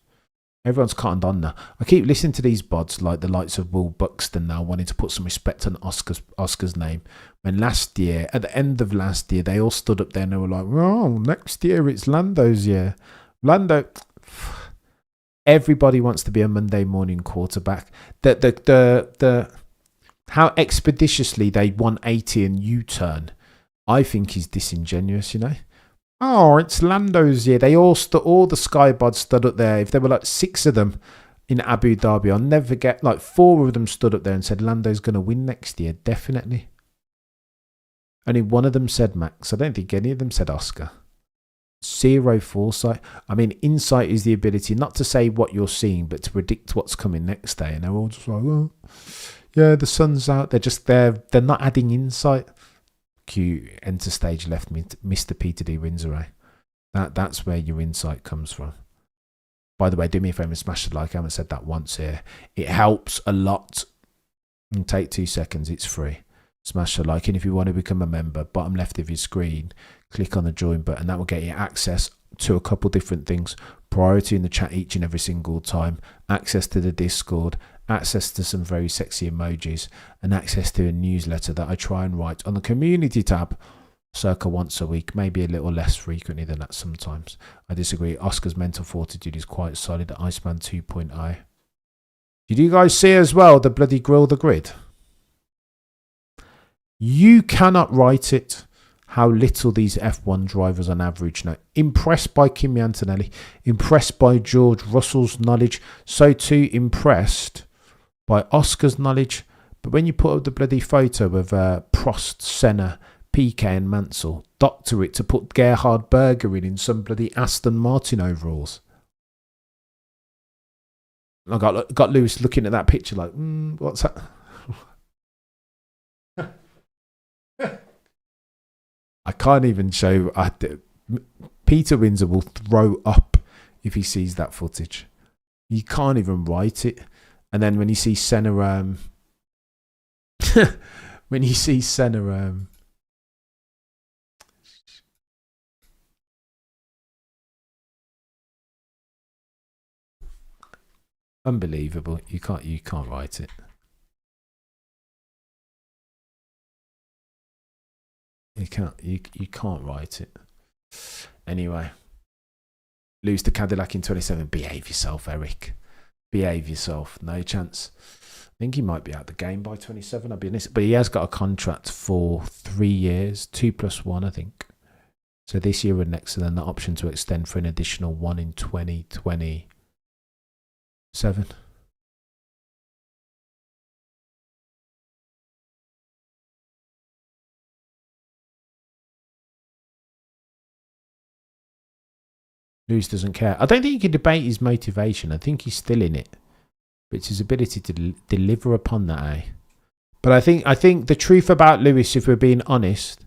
Everyone's cottoned on now. I keep listening to these bods like the likes of Will Buxton now wanting to put some respect on Oscar's name. When last year, at the end of last year, they all stood up there and they were like, "Oh, next year it's Lando's year." Lando. Everybody wants to be a Monday morning quarterback. The how expeditiously they 180 and U-turn, I think is disingenuous. You know. Oh, it's Lando's year. They all the Skybods stood up there. If there were like 6 of them in Abu Dhabi, I'll never forget. Like 4 of them stood up there and said Lando's going to win next year, definitely. Only one of them said Max. I don't think any of them said Oscar. Zero foresight. I mean, insight is the ability not to say what you're seeing, but to predict what's coming next day. And they're all just like, "Oh, yeah, the sun's out." They're not adding insight. Q enter stage left, Mr. Peter D. Windsor. That's where your insight comes from. By the way, do me a favour, smash the like. I haven't said that once here. It helps a lot. And take 2 seconds. It's free. Smash the like, and if you want to become a member, bottom left of your screen, click on the join button. That will get you access to a couple different things. priority in the chat each and every single time, access to the Discord, access to some very sexy emojis, and access to a newsletter that I try and write on the community tab circa once a week, maybe a little less frequently than that sometimes. I disagree. Oscar's mental fortitude is quite solid at Iceman 2.0. Did you guys see as well the bloody grill the grid? You cannot write it how little these F1 drivers on average know. Impressed by Kimi Antonelli, impressed by George Russell's knowledge, so too impressed by Oscar's knowledge. But when you put up the bloody photo of Prost, Senna, Piquet and Mansell, doctor it to put Gerhard Berger in some bloody Aston Martin overalls. I got Lewis looking at that picture like, what's that? I can't even show. Peter Windsor will throw up if he sees that footage. You can't even write it. And then when you see Senna, unbelievable. You can't write it. You can't write it. Anyway, lose to Cadillac in 27. Behave yourself, Eric. Behave yourself. No chance. I think he might be out of the game by 27. I'll be honest, but he has got a contract for 3 years, 2+1, I think. So this year and next, and then the option to extend for an additional 1 in 2027. Lewis doesn't care. I don't think you can debate his motivation. I think he's still in it. But it's his ability to deliver upon that, eh? But I think the truth about Lewis, if we're being honest,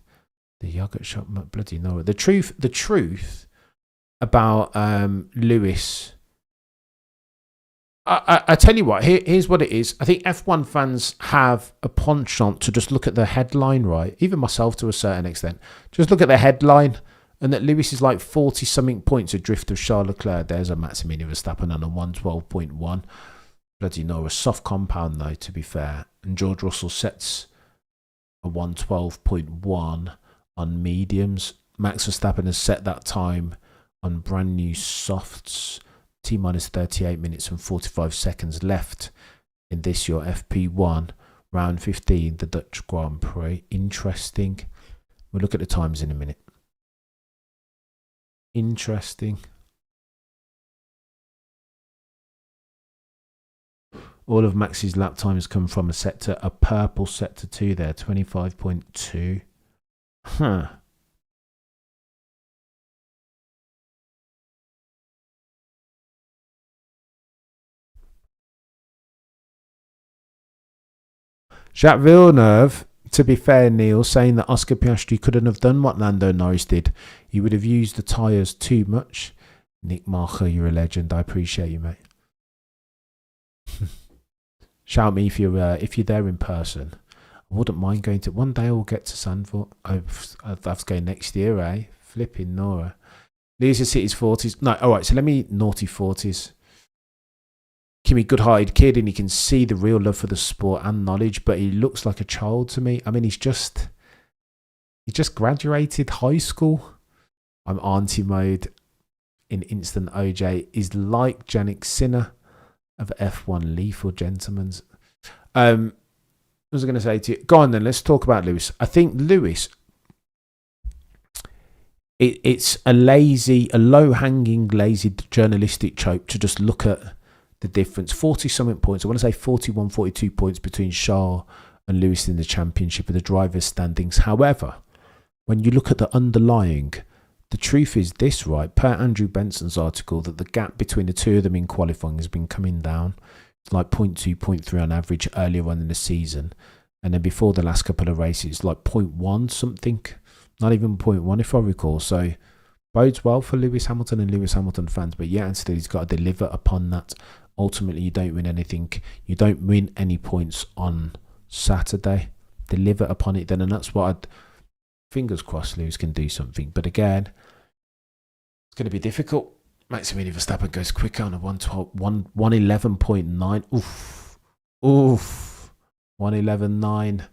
the yogurt shop, bloody no. The truth about Lewis, I tell you what, here's what it is. I think F1 fans have a penchant to just look at the headline, right? Even myself to a certain extent. Just look at the headline. And that Lewis is like 40-something points adrift of Charles Leclerc. There's a Maximilian Verstappen on a 112.1. Bloody no, a soft compound though, to be fair. And George Russell sets a 112.1 on mediums. Max Verstappen has set that time on brand new softs. T-minus 38 minutes and 45 seconds left in this, your FP1 round 15, the Dutch Grand Prix. Interesting. We'll look at the times in a minute. Interesting. All of Max's lap times come from a purple sector 2 there, 25.2. Huh. Jacques Villeneuve, to be fair, Neil, saying that Oscar Piastri couldn't have done what Lando Norris did. He would have used the tyres too much. Nick Marker, you're a legend. I appreciate you, mate. Shout me if you're there in person. I wouldn't mind going to. One day I'll get to Zandvoort. I'll have to go next year, eh? Flipping Nora. Leicester City's 40s. No, all right. So let me naughty 40s. Kimi, good-hearted kid, and he can see the real love for the sport and knowledge, but he looks like a child to me. I mean, he just graduated high school. I'm auntie mode in instant OJ. Is like Jannik Sinner of F1 Lethal Gentlemen's. What was I going to say to you? Go on then, let's talk about Lewis. I think Lewis, it's a low-hanging, lazy journalistic trope to just look at the difference. 40-something points. I want to say 41, 42 points between Charles and Lewis in the championship of the drivers' standings. However, when you look at the underlying, the truth is this, right? Per Andrew Benson's article, that the gap between the two of them in qualifying has been coming down. It's like 0.2, 0.3 on average earlier on in the season. And then before the last couple of races, it's like 0.1 something. Not even 0.1 if I recall. So bodes well for Lewis Hamilton and Lewis Hamilton fans. But yeah, instead he's got to deliver upon that. Ultimately, you don't win anything. You don't win any points on Saturday. Deliver upon it then. And that's what fingers crossed Lewis can do something. But again, it's going to be difficult. Maximilian Verstappen goes quicker on a 111.9. Oof. Oof. 111.9.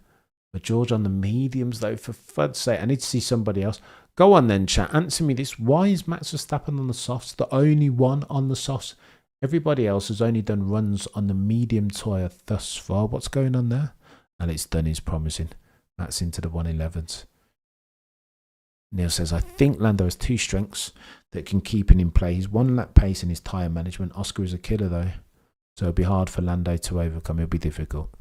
But George on the mediums, though, for fud's sake. I need to see somebody else. Go on then, chat. Answer me this. Why is Max Verstappen on the softs the only one on the softs? Everybody else has only done runs on the medium tyre thus far. What's going on there? And it's done is promising. Max into the 111s. Neil says, I think Lando has two strengths that can keep him in play. His one lap pace and his tyre management. Oscar is a killer, though. So it'll be hard for Lando to overcome. It'll be difficult.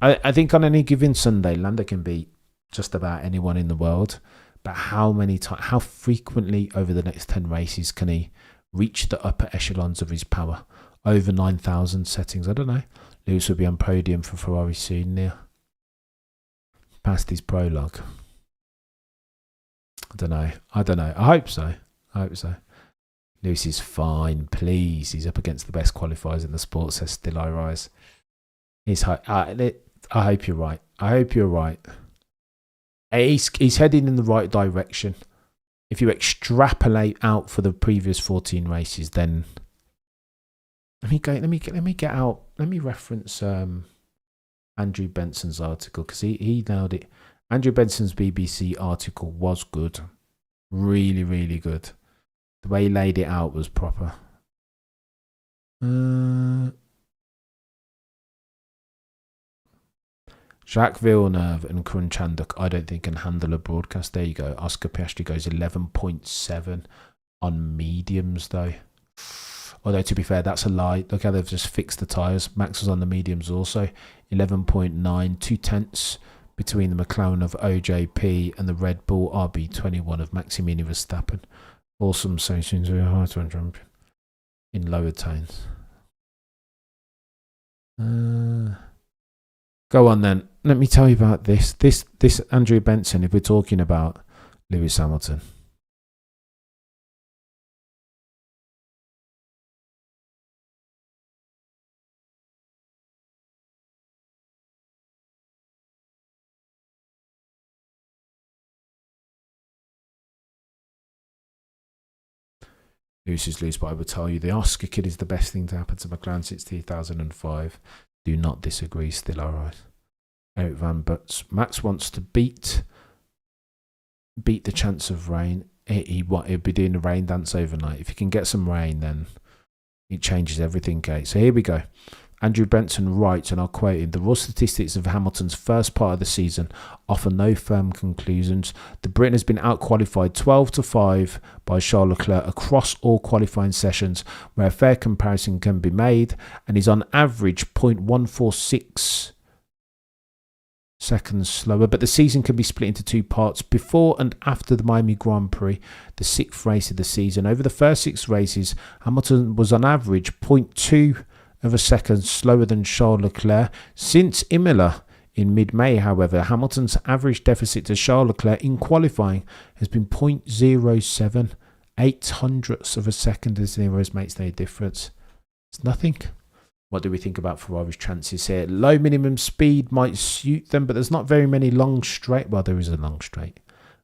I think on any given Sunday, Lando can beat just about anyone in the world. But how frequently over the next 10 races can he reach the upper echelons of his power? Over 9,000 settings. I don't know. Lewis will be on podium for Ferrari soon, Neil. Past his prologue. I don't know. I hope so. Lewis is fine, please. He's up against the best qualifiers in the sport, says Still I Rise. I hope you're right. He's heading in the right direction. If you extrapolate out for the previous 14 races, then let me reference Andrew Benson's article, because he nailed it. Andrew Benson's BBC article was good. Really, really good. The way he laid it out was proper. Jacques Villeneuve and Karun Chandhok, I don't think can handle a broadcast. There you go. Oscar Piastri goes 11.7 on mediums, though. Although, to be fair, that's a lie. Look how they've just fixed the tyres. Max was on the mediums also. 11.9, 2/10 between the McLaren of OJP and the Red Bull RB21 of Maximilian Verstappen. Awesome sanctions are hard to jump in lower tones. Go on then. Let me tell you about this. This Andrew Benson, if we're talking about Lewis Hamilton. Lewis is loose, but I would tell you the Oscar kid is the best thing to happen to McLaren since 2005. Do not disagree, Still alright. Eric Van Butts. Max wants to beat the chance of rain. He'll be doing a rain dance overnight. If you can get some rain, then it changes everything, okay? So here we go. Andrew Benson writes, and I'll quote him, the raw statistics of Hamilton's first part of the season offer no firm conclusions. The Briton has been out-qualified 12-5 by Charles Leclerc across all qualifying sessions where a fair comparison can be made, and is on average 0.146 seconds slower. But the season can be split into two parts, before and after the Miami Grand Prix, the sixth race of the season. Over the first 6 races, Hamilton was on average 0.2 of a second slower than Charles Leclerc. Since Imola in mid-May, however, Hamilton's average deficit to Charles Leclerc in qualifying has been 0.07, 0.08 of a second. As zeros makes no difference. It's nothing. What do we think about Ferrari's chances here? Low minimum speed might suit them, but there's not very many long straight. Well, there is a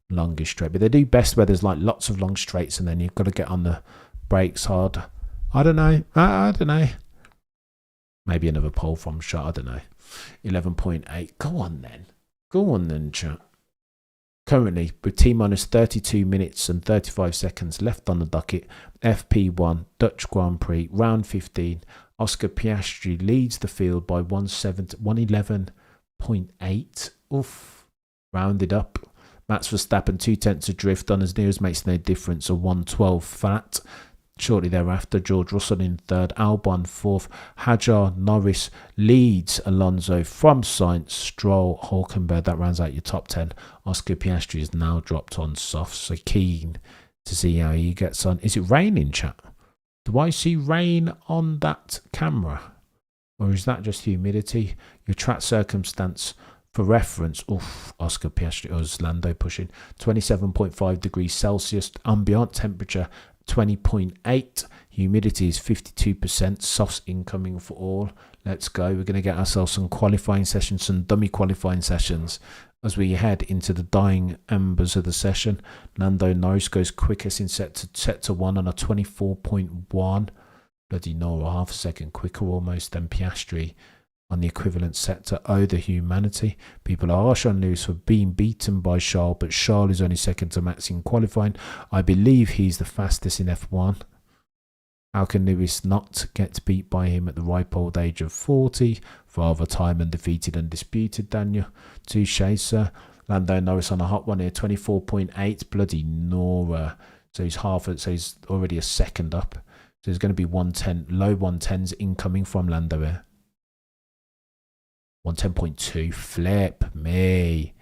longest straight, but they do best where there's like lots of long straights, and then you've got to get on the brakes hard. I don't know. I don't know. Maybe another poll from shot. I don't know. 11.8. Go on then, chat. Currently, with T-minus 32 minutes and 35 seconds left on the docket, FP1 Dutch Grand Prix round 15. Oscar Piastri leads the field by 111.8. Oof. Rounded up. Max Verstappen 0.2 adrift on as near as makes no difference, a 112 flat. Shortly thereafter, George Russell in third, Albon fourth, Hajar, Norris leads Alonso from Sainz, Stroll, Hulkenberg. That rounds out your top 10. Oscar Piastri is now dropped on soft, so keen to see how he gets on. Is it raining, chat? Do I see rain on that camera? Or is that just humidity? Your track circumstance for reference, Oscar Piastri, Lando pushing 27.5 degrees Celsius, ambient temperature 20.8, humidity is 52%, softs incoming for all. Let's go. We're going to get ourselves some qualifying sessions, some dummy qualifying sessions, As we head into the dying embers of the session, Lando Norris goes quickest in set to 1 on a 24.1. Bloody Nora, half a second quicker almost than Piastri on the equivalent set to Oh the Humanity. People are harsh on Lewis for being beaten by Charles, but Charles is only second to Max in qualifying. I believe he's the fastest in F1. How can Lewis not get beat by him at the ripe old age of 40? Father time undefeated, undisputed, Daniel. Touche, sir. Lando Norris on a hot one here, 24.8. Bloody Nora. So he's so he's already a second up. So there's going to be 110, low 110s incoming from Lando here. 110.2. Flip me.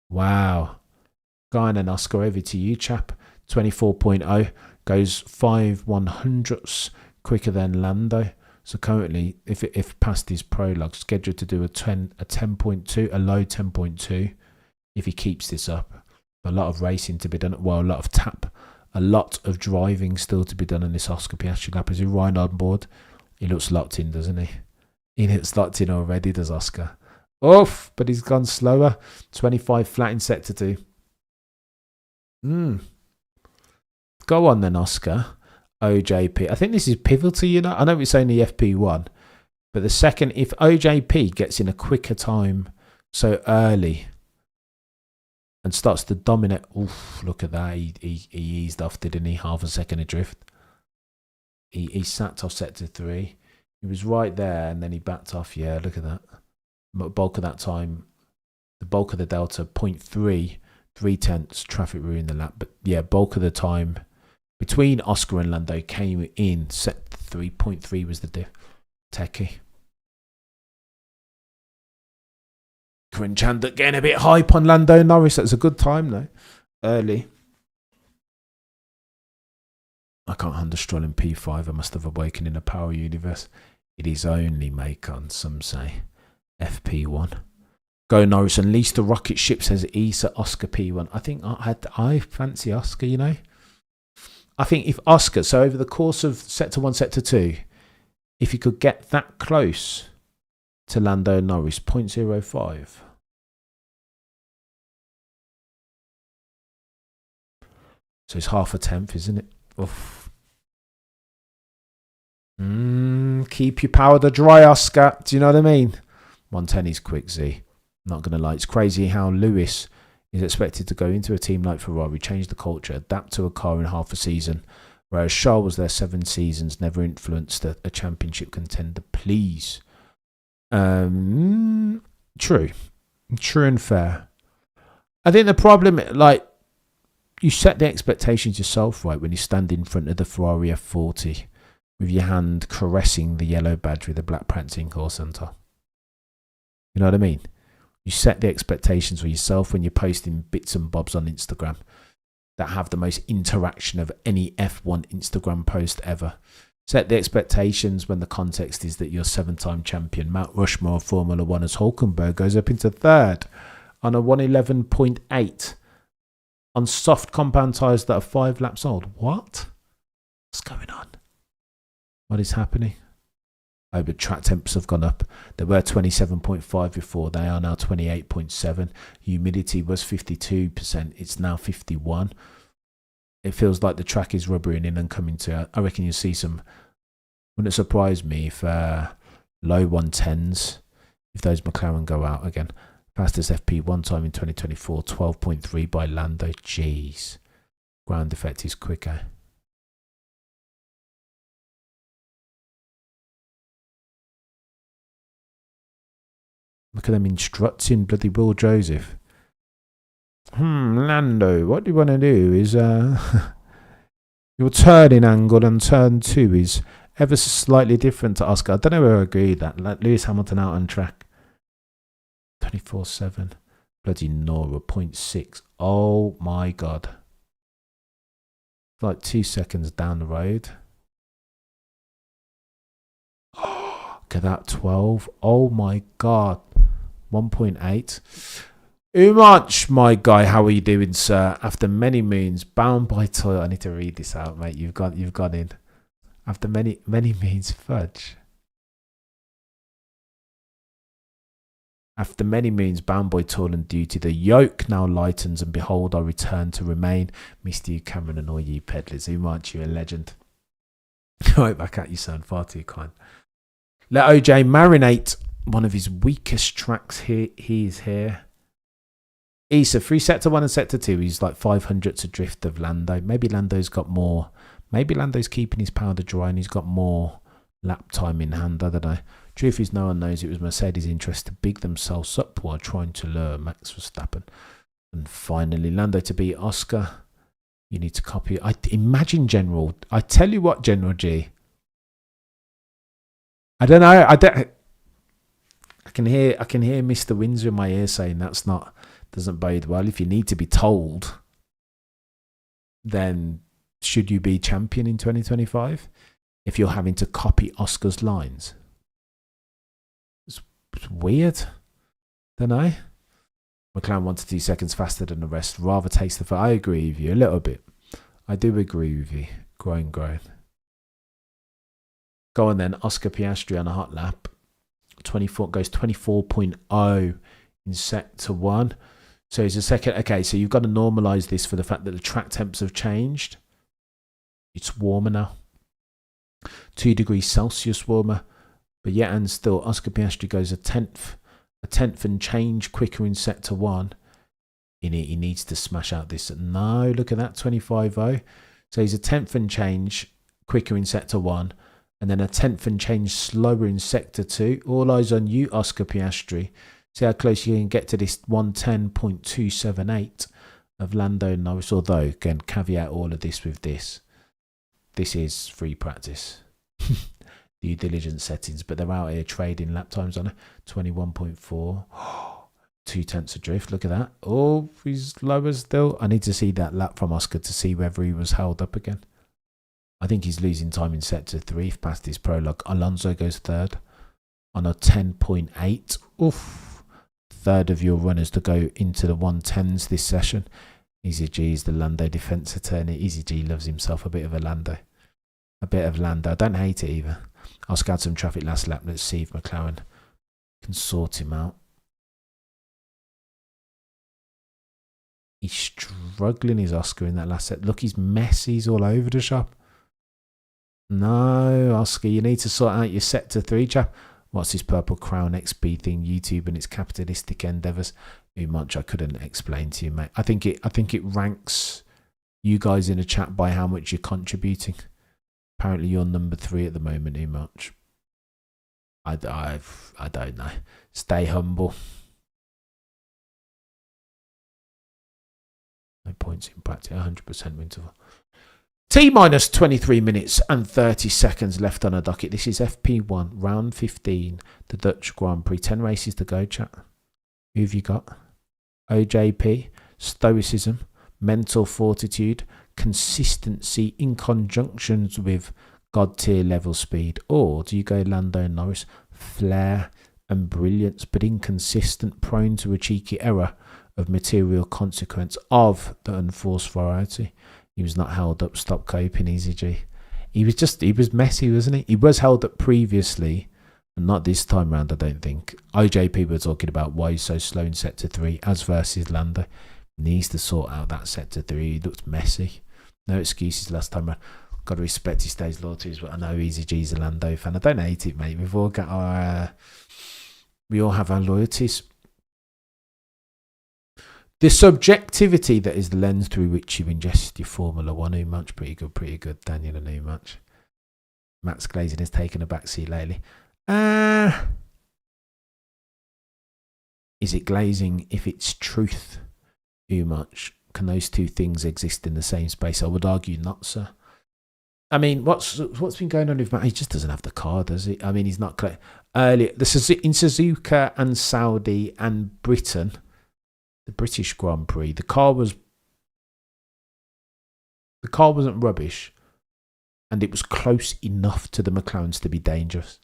Wow. Guy and Oscar, over to you, chap. 24.0. Goes 5/100ths quicker than Lando. So currently, if past his prologue, scheduled to do a 10.2, a low 10.2, if he keeps this up. A lot of racing to be done. Well, a lot of driving still to be done on this Oscar Piastri lap. Is he right on board? He looks locked in, doesn't he? He looks locked in already, does Oscar. Oof, but he's gone slower. 25 flat in sector 2. Go on then, Oscar. OJP. I think this is pivotal, you know. I know it's only FP1, but the second, if OJP gets in a quicker time so early and starts to dominate, oof, look at that. He eased off, didn't he? Half a second adrift. He sat off sector 3. He was right there and then he backed off. Yeah, look at that. Bulk of that time, the bulk of the delta, 0.3, 3/10 traffic ruined the lap. But yeah, bulk of the time between Oscar and Lando came in set 3.3 was the diff. Techie. Corinne Chandler getting a bit hype on Lando Norris. That's a good time though. Early. I can't handle strolling P5. I must have awakened in a power universe. It is only Macon, some say. FP1. Go Norris, unleash the rocket ship, says Issa. Oscar P1. I think I fancy Oscar, you know. I think if Oscar, so over the course of sector 1, sector 2, if he could get that close to Lando Norris, 0.05. So it's half a tenth, isn't it? Oof. Keep your powder dry, Oscar. Do you know what I mean? 110 is quick, Z. Not going to lie. It's crazy how Lewis is expected to go into a team like Ferrari, change the culture, adapt to a car in half a season, whereas Charles was there 7 seasons, never influenced a championship contender. Please. True and fair. I think the problem, like, you set the expectations yourself right when you stand in front of the Ferrari F40 with your hand caressing the yellow badge with the black prancing core center. You know what I mean? You set the expectations for yourself when you're posting bits and bobs on Instagram that have the most interaction of any F1 Instagram post ever. Set the expectations when the context is that you're 7-time champion. Mount Rushmore of Formula 1 as Hulkenberg goes up into 3rd on a 111.8 on soft compound tyres that are 5 laps old. What? What's going on? What is happening? Oh, but track temps have gone up. They were 27.5 before. They are now 28.7. Humidity was 52%. It's now 51. It feels like the track is rubbering in and coming to. I reckon you'll see some. Wouldn't it surprise me if low 110s, if those McLaren go out again. Fastest FP1 time in 2024, 12.3 by Lando. Jeez. Ground effect is quicker. Look at them instructing bloody Will Joseph. Lando, what you want to do is your turning angle and turn 2 is ever so slightly different to Oscar. I don't know whether I agree with that. Like Lewis Hamilton out on track. 24/7. Bloody Nora, 0.6. Oh my God. Like 2 seconds down the road. Look at that, 12. Oh my God. 1.8. Umach, my guy, how are you doing, sir? After many moons, bound by toil. I need to read this out, mate. You've gone in. After many moons, fudge. After many moons bound by toil and duty, the yoke now lightens, and behold, I return to remain. Missed you, Cameron, and all you peddlers. Who might you, a legend? Right back at you, son. Far too kind. Let OJ marinate. One of his weakest tracks here. He is here. Issa, through sector 1 and sector 2, he's like 500 adrift of Lando. Maybe Lando's got more. Maybe Lando's keeping his powder dry and he's got more lap time in hand. I don't know. Truth is, no one knows it was Mercedes' interest to big themselves up while trying to lure Max Verstappen. And finally, Lando to beat Oscar. You need to copy. I imagine General. I tell you what, General G. I don't know. I can hear Mr. Windsor in my ear saying doesn't bode well. If you need to be told, then should you be champion in 2025? If you're having to copy Oscar's lines. It's weird. Don't know. McLaren 1 to 2 seconds faster than the rest. Rather takes the... I agree with you a little bit. I do agree with you. Grown. Go on then. Oscar Piastri on a hot lap. 24 goes 24.0 in sector 1. So it's a second. Okay, so you've got to normalise this for the fact that the track temps have changed. It's warmer now. 2 degrees Celsius warmer. But yet and still, Oscar Piastri goes a tenth and change quicker in sector 1. He needs to smash out this. No, look at that, 25.0. So he's a tenth and change quicker in sector 1. And then a tenth and change slower in sector 2. All eyes on you, Oscar Piastri. See how close you can get to this 110.278 of Lando Norris. Although, again, caveat all of this with this. This is free practice. Due diligence settings, but they're out here trading lap times on it. 21.4. 2 tenths adrift. Look at that. Oh, he's lower still. I need to see that lap from Oscar to see whether he was held up again. I think he's losing time in sector 3 past his prologue. Alonso goes third on a 10.8. Oof. Third of your runners to go into the 110s this session. Easy G is the Lando defence attorney. Easy G loves himself a bit of a Lando. A bit of Lando. I don't hate it either. I'll scout some traffic last lap. Let's see if McLaren can sort him out. He's struggling, is Oscar, in that last set. Look, he's messy. He's all over the shop. No, Oscar, you need to sort out your sector 3, chap. What's his Purple Crown XP thing? YouTube and its capitalistic endeavours. Too much I couldn't explain to you, mate. I think it ranks you guys in the chat by how much you're contributing. Apparently you're number 3 at the moment, too much. I don't know. Stay humble. No points in practice. 100% interval. T-minus 23 minutes and 30 seconds left on a docket. This is FP1, round 15, the Dutch Grand Prix. 10 races to go, chat. Who have you got? OJP, stoicism, mental fortitude, consistency in conjunctions with God-tier level speed. Or do you go Lando Norris, flair and brilliance, but inconsistent, prone to a cheeky error of material consequence of the unforced variety? He was not held up. Stop coping, Easy G. He was messy, wasn't he? He was held up previously, and not this time round, I don't think. OJP were talking about why he's so slow in sector 3 as versus Lando. Needs to sort out that sector 3. He looked messy. No excuses last time round. Got to respect his stage loyalties, but I know Easy G's a Lando fan. I don't hate it, mate. We've all got our... we all have our loyalties. The subjectivity that is the lens through which you ingest your Formula 1 too much. Pretty good, Daniel, and too much. Max Glazing has taken a backseat lately. Is it glazing if it's truth too much? Can those two things exist in the same space? I would argue not, sir. I mean, what's been going on with Matt? He just doesn't have the car, does he? I mean, he's not clear. Earlier, in Suzuka and Saudi and Britain, the British Grand Prix, the car wasn't rubbish, and it was close enough to the McLarens to be dangerous.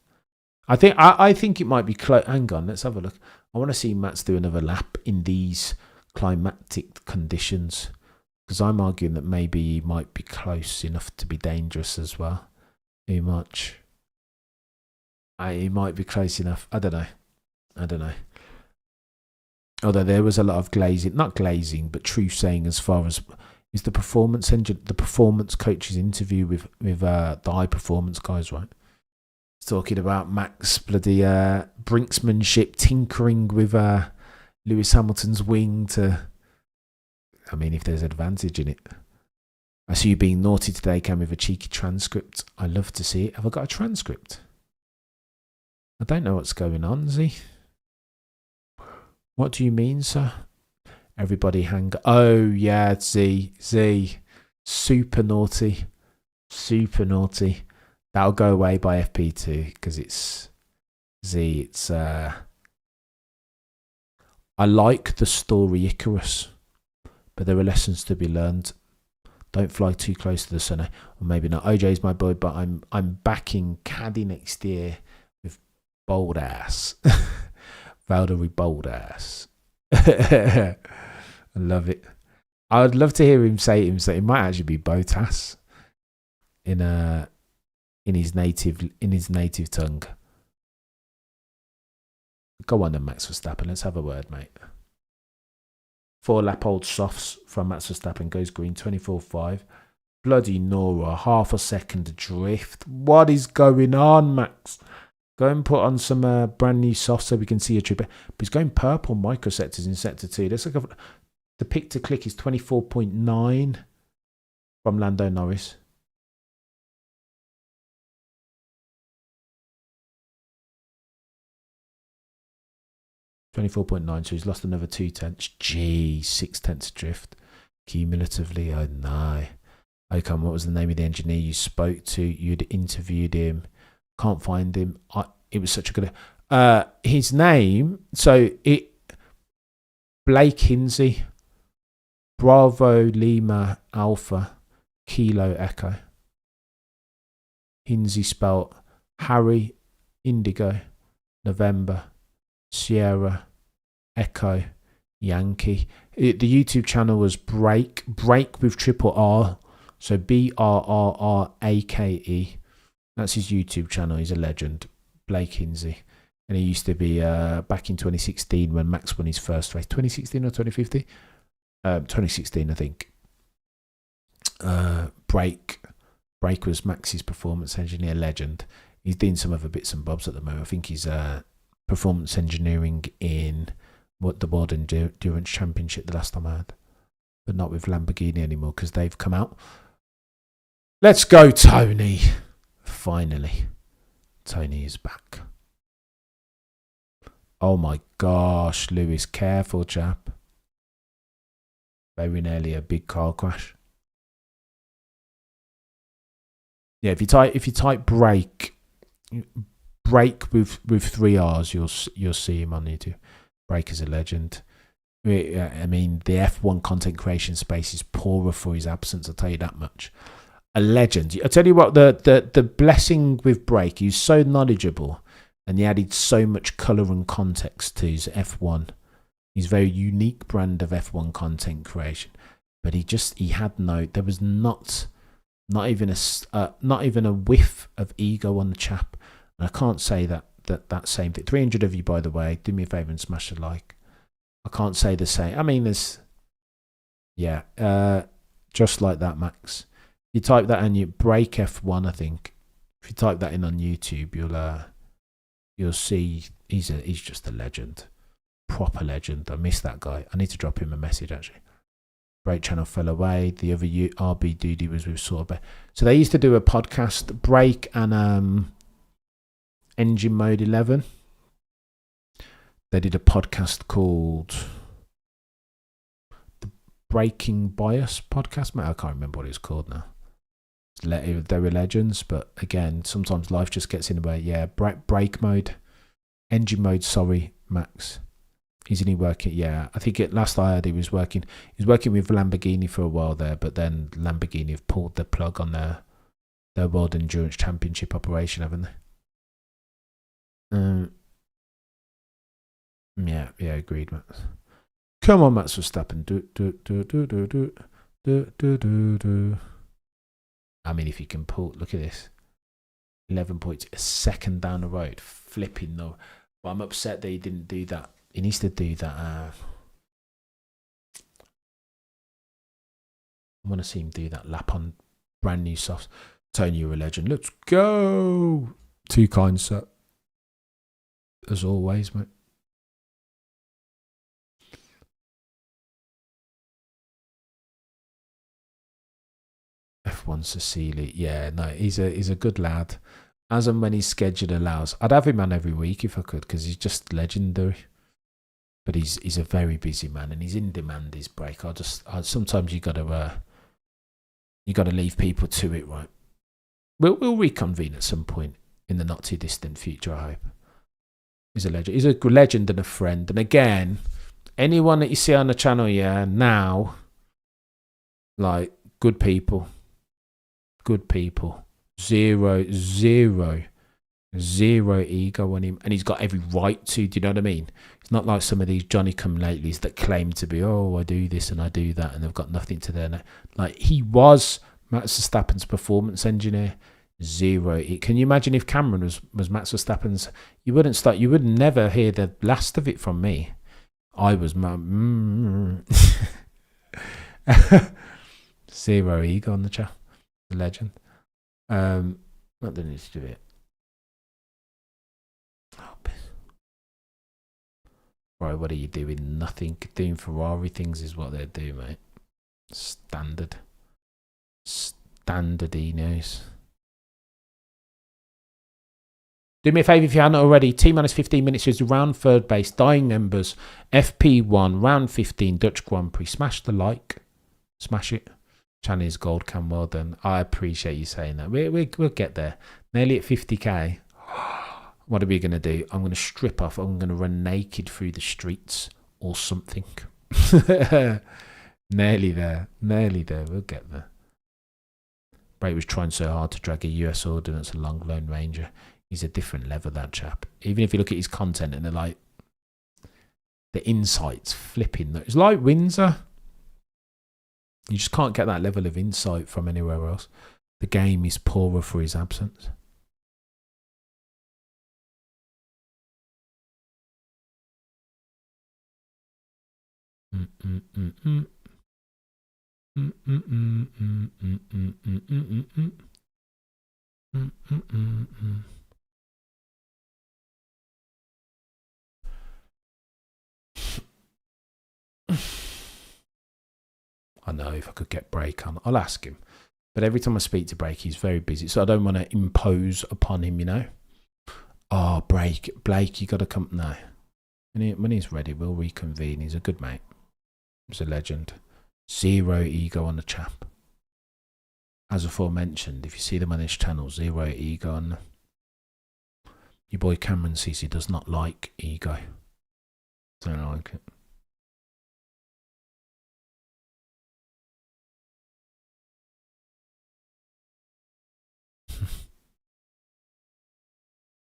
I think it might be close. Hang on, let's have a look. I want to see Mats do another lap in these climatic conditions, because I'm arguing that maybe he might be close enough to be dangerous as well. Too much. He might be close enough. I don't know. Although there was a lot of glazing, not glazing, but truth saying as far as is the performance engine, the performance coach's interview with the high performance guys, right? He's talking about Max bloody brinksmanship, tinkering with Lewis Hamilton's wing to. I mean, if there's advantage in it. I see you being naughty today, Cam, with a cheeky transcript. I love to see it. Have I got a transcript? I don't know what's going on, Z. What do you mean, sir? Everybody hang. Oh, yeah, Z. Super naughty. Super naughty. That'll go away by FP2 because it's Z. It's. I like the story Icarus, but there are lessons to be learned. Don't fly too close to the sun. Or maybe not. OJ's my boy, but I'm backing Caddy next year with bold ass. Valtteri bold ass. I love it. I would love to hear him say it might actually be Botas in his native tongue. Go on then, Max Verstappen. Let's have a word, mate. 4-lap old softs from Max Verstappen goes green, 24.5. Bloody Nora, half a second drift. What is going on, Max? Go and put on some brand new softs so we can see a trip. But he's going purple microsectors in sector 2. Let's look at the pick to click is 24.9 from Lando Norris. .9, so he's lost another 2 tenths. Gee, 6 tenths drift. Cumulatively, oh no. Okay, what was the name of the engineer you spoke to? You'd interviewed him. Can't find him. It was such a good. His name. So Blake Hinsey. Bravo Lima Alpha Kilo Echo. Hinsey spelt Harry Indigo November Sierra Echo Yankee. The YouTube channel was Break with triple R. So BRRRAKE. That's his YouTube channel. He's a legend, Blake Hinsey. And he used to be back in 2016 when Max won his first race. 2016 or 2015? 2016, I think. Break was Max's performance engineer, legend. He's doing some other bits and bobs at the moment. I think he's performance engineering in the World Endurance Championship the last time I had. But not with Lamborghini anymore because they've come out. Let's go, Tony. Finally, Tony is back. Oh my gosh, Lewis, careful, chap. Very nearly a big car crash. Yeah, if you type break with 3 R's, you'll see him on YouTube. Break is a legend. I mean, the F1 content creation space is poorer for his absence. I'll tell you that much. A legend. I tell you what, the blessing with Break, he's so knowledgeable and he added so much colour and context to his F1. His very unique brand of F1 content creation. But there was not even a whiff of ego on the chap. And I can't say that same thing. 300 of you, by the way, do me a favour and smash a like. I can't say the same. I mean, just like that, Max. You type that and you Break F1, I think. If you type that in on YouTube, you'll see he's just a legend, proper legend. I miss that guy. I need to drop him a message actually. Break channel fell away. The other RB Doody was with sort of. So they used to do a podcast, Break and Engine Mode 11. They did a podcast called the Breaking Bias podcast. I can't remember what it's called now. They were legends, but again, sometimes life just gets in the way. Yeah, break mode, engine mode. Sorry, Max. Isn't he working? Yeah, I think last I heard he was working. He was working with Lamborghini for a while there, but then Lamborghini have pulled the plug on their World Endurance Championship operation, haven't they? Yeah, agreed, Max. Come on, Max Verstappen. Do. I mean, if you can pull, look at this. 11 points, a second down the road, flipping no. But I'm upset that he didn't do that He needs to do that. I want to see him do that lap on brand new softs. Tony, you're a legend. Let's go. Too kind, sir. As always, mate. F1 Cecilia. Yeah, no, he's a good lad. As and when his schedule allows. I'd have him on every week if I could, because he's just legendary. But he's a very busy man, and he's in demand, his break. Sometimes you gotta leave people to it, right? We'll reconvene at some point in the not too distant future, I hope. He's a legend. He's a legend and a friend. And again, anyone that you see on the channel, yeah, now, like, good people. Good people. Zero ego on him. And he's got every right to, do you know what I mean? It's not like some of these Johnny-come-latelys that claim to be, oh, I do this and I do that, and they've got nothing to their... Like, he was Max Verstappen's performance engineer. Zero. Can you imagine if Cameron was Max Verstappen's? You would never hear the last of it from me. I was zero ego on the chat. The legend. Not the need to do it. Right, what are you doing? Nothing. Doing Ferrari things is what they do, mate. Standard Enos. Do me a favour if you haven't already. T-minus 15 minutes is round third base. Dying members. FP1 round 15 Dutch Grand Prix. Smash the like. Smash it. Chinese gold cam. Well done. I appreciate you saying that. We'll get there. Nearly at 50k. What are we going to do? I'm going to strip off. I'm going to run naked through the streets or something. Nearly there. Nearly there. We'll get there. Bray was trying so hard to drag a US Ordnance along Lone Ranger. He's a different level, that chap. Even if you look at his content and they're like, the insights flipping. It's like Windsor. You just can't get that level of insight from anywhere else. The game is poorer for his absence. I know if I could get Brake on, I'll ask him. But every time I speak to Brake, he's very busy. So I don't want to impose upon him, you know. Oh, Blake, you got to come now. When he's ready, we'll reconvene. He's a good mate. He's a legend. Zero ego on the chap. As aforementioned, if you see them on this channel, zero ego on them. Your boy Cameron says he does not like ego. Don't like it.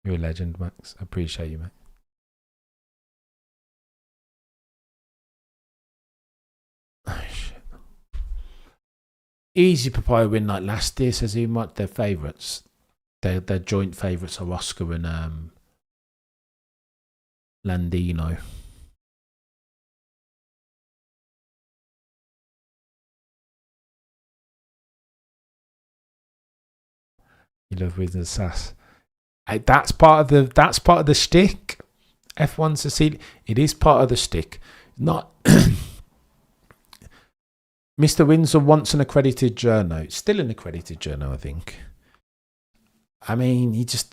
You're a legend, Max. I appreciate you, mate. Oh, shit. Easy Papaya win like last year, says he might. Their favourites. Their joint favourites are Oscar and Landino. You love with the sass. That's part of the shtick. F1 Cecilia. It is part of the shtick. Not Mr. Windsor wants an accredited journo. Still an accredited journo, I think. I mean, he just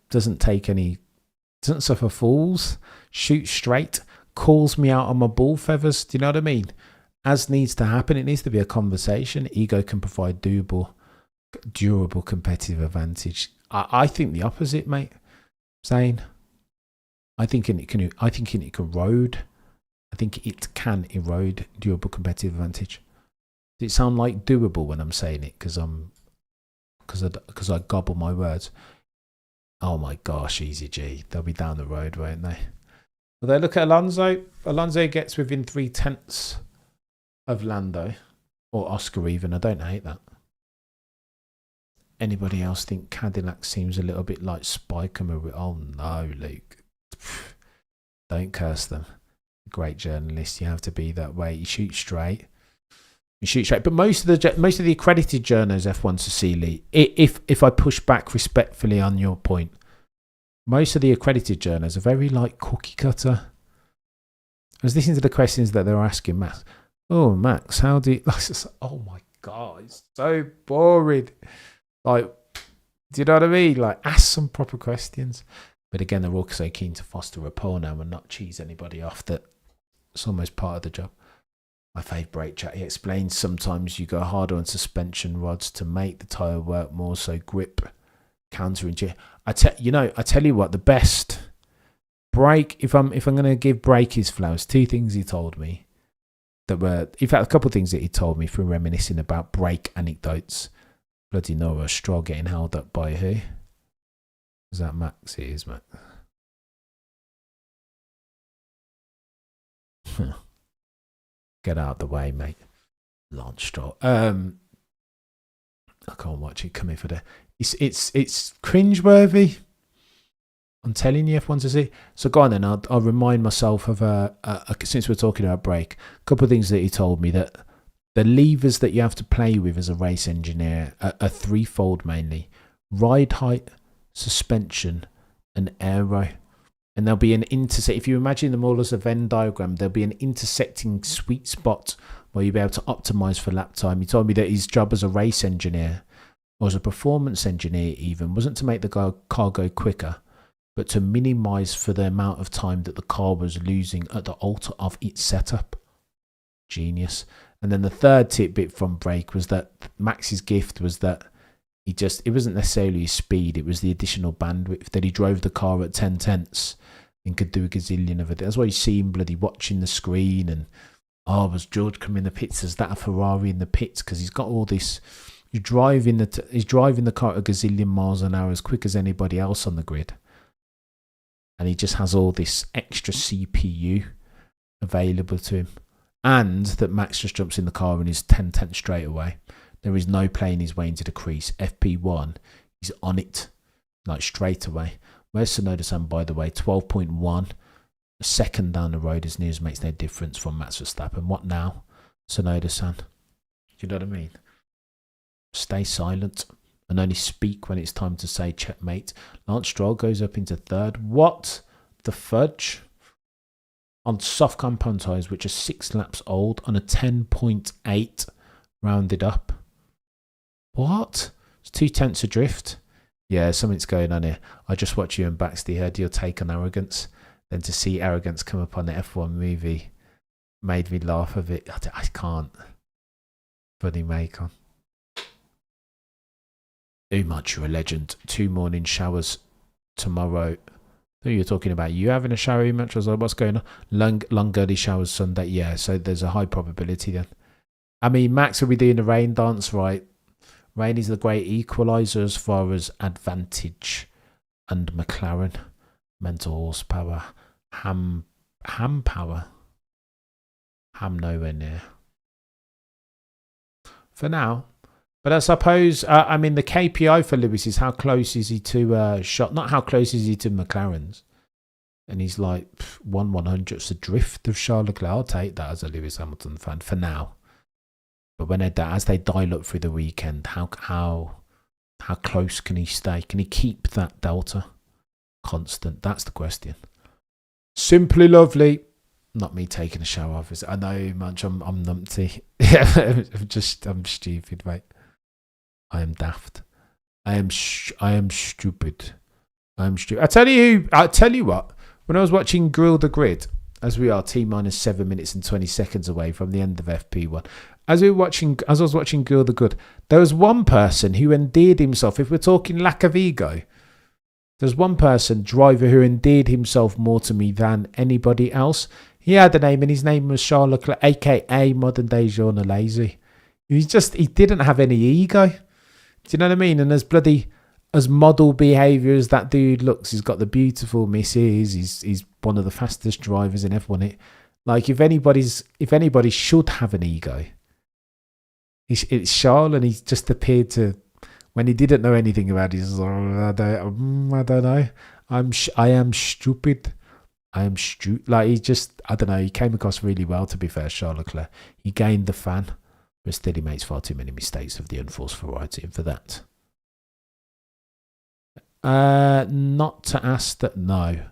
doesn't take any, doesn't suffer fools. Shoots straight. Calls me out on my bull feathers. Do you know what I mean? As needs to happen, it needs to be a conversation. Ego can provide durable competitive advantage. I think the opposite, mate. Zane. I think it can erode. I think it can erode durable competitive advantage. Does it sound like doable when I'm saying it? Because I gobble my words. Oh my gosh, easy G. They'll be down the road, won't they? Well, they look at Alonso. Alonso gets within 3/10 of Lando or Oscar even. I don't hate that. Anybody else think Cadillac seems a little bit like Spike? Oh no, Luke. Don't curse them. Great journalist. You have to be that way. You shoot straight. But most of the accredited journos F1 Cecily, if I push back respectfully on your point, most of the accredited journos are very like cookie cutter. I was listening to the questions that they were asking Max. Oh, Max, how do you... Oh my God, it's so boring. Like, do you know what I mean? Like, ask some proper questions. But again, they're all so keen to foster rapport now and not cheese anybody off that it's almost part of the job. My favourite brake chat, he explains sometimes you go harder on suspension rods to make the tyre work more, so grip, counterintuitive. I tell you what, the best brake, if I'm going to give brake his flowers, two things he told me that were, in fact, a couple of things that he told me from reminiscing about brake anecdotes. Bloody Nora Straw getting held up by who? Is that Max? It is Max. Get out of the way, mate. Lance Straw. I can't watch it. Come here for the. It's cringeworthy. I'm telling you, F1 to see. So go on then. I'll remind myself of since we're talking about brake, a couple of things that he told me that the levers that you have to play with as a race engineer are threefold mainly: ride height, suspension, and aero. And there'll be an intersect. If you imagine them all as a Venn diagram, there'll be an intersecting sweet spot where you'll be able to optimize for lap time. He told me that his job as a race engineer, or as a performance engineer even, wasn't to make the car go quicker, but to minimize for the amount of time that the car was losing at the altar of its setup. Genius. And then the third tidbit from brake was that Max's gift was that it wasn't necessarily his speed, it was the additional bandwidth that he drove the car at 10 tenths and could do a gazillion of it. That's why you see him bloody watching the screen and, was George coming in the pits? Is that a Ferrari in the pits? Because he's got all this, he's driving the car at a gazillion miles an hour as quick as anybody else on the grid. And he just has all this extra CPU available to him. And that Max just jumps in the car and is 10 tenths straight away. There is no playing his way into the crease. FP1, he's on it, like straight away. Where's Sonoda-san, by the way? 12.1. A second down the road as near as makes no difference from Max Verstappen. What now, Sonoda-san? Do you know what I mean? Stay silent and only speak when it's time to say checkmate. Lance Stroll goes up into third. What the fudge? On soft compound tyres, which are 6 laps old, on a 10.8 rounded up. What? It's 2 tenths adrift. Yeah, something's going on here. I just watched you and Baxter, heard your take on arrogance. Then to see arrogance come up on the F1 movie made me laugh a bit. I can't. Funny Macon. Umach, you're a legend. 2 morning showers tomorrow. Who you're talking about? You having a shower, Umach? I was like, what's going on? Long early showers Sunday. Yeah, so there's a high probability then. I mean, Max will be doing the rain dance, right? Rain is the great equaliser as far as advantage and McLaren. Mental horsepower. Ham power. Ham nowhere near. For now. But I suppose, the KPI for Lewis is how close is he to shot, not how close is he to McLaren's. And he's like 1/100th adrift of Charles Leclerc. I'll take that as a Lewis Hamilton fan for now. But as they dial up through the weekend, how close can he stay? Can he keep that delta constant? That's the question. Simply lovely. Not me taking a shower off. I know, much. I'm numpty. I'm stupid, mate. I am daft. I am stupid. I tell you what. When I was watching Grill the Grid, as we are T-minus 7 minutes and 20 seconds away from the end of FP1. As I was watching Grill the Good, there was one person who endeared himself. If we're talking lack of ego, there's one driver who endeared himself more to me than anybody else. He had a name, and his name was Charles Leclerc, aka modern day Jean Lazy. He didn't have any ego. Do you know what I mean? And as model behaviour as that dude looks, he's got the beautiful misses. He's one of the fastest drivers in F1. Like if anybody should have an ego, it's Charles, and he just appeared to, when he didn't know anything about it, he's like, I don't know. I am stupid. Like, he just, I don't know, he came across really well, to be fair, Charles Leclerc. He gained the fan, but still he makes far too many mistakes of the unforced variety, and for that. Not to ask that, no.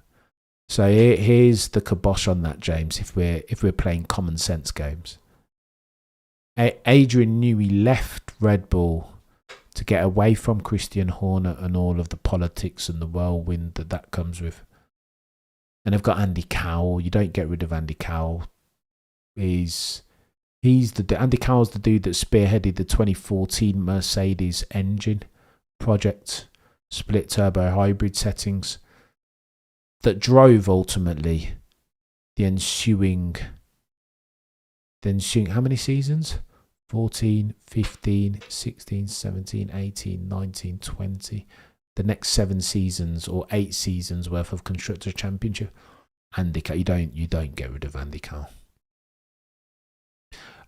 So here's the kibosh on that, James, if we're playing common sense games. Adrian Newey left Red Bull to get away from Christian Horner and all of the politics and the whirlwind that comes with. And they've got Andy Cowell. You don't get rid of Andy Cowell. Andy Cowell's the dude that spearheaded the 2014 Mercedes engine project, split turbo hybrid settings, that drove ultimately the ensuing how many seasons? 14, 15, 16, 17, 18, 19, 20. The next 7 seasons or 8 seasons worth of Constructors' Championship. Andy Cowell, you don't get rid of Andy Cowell.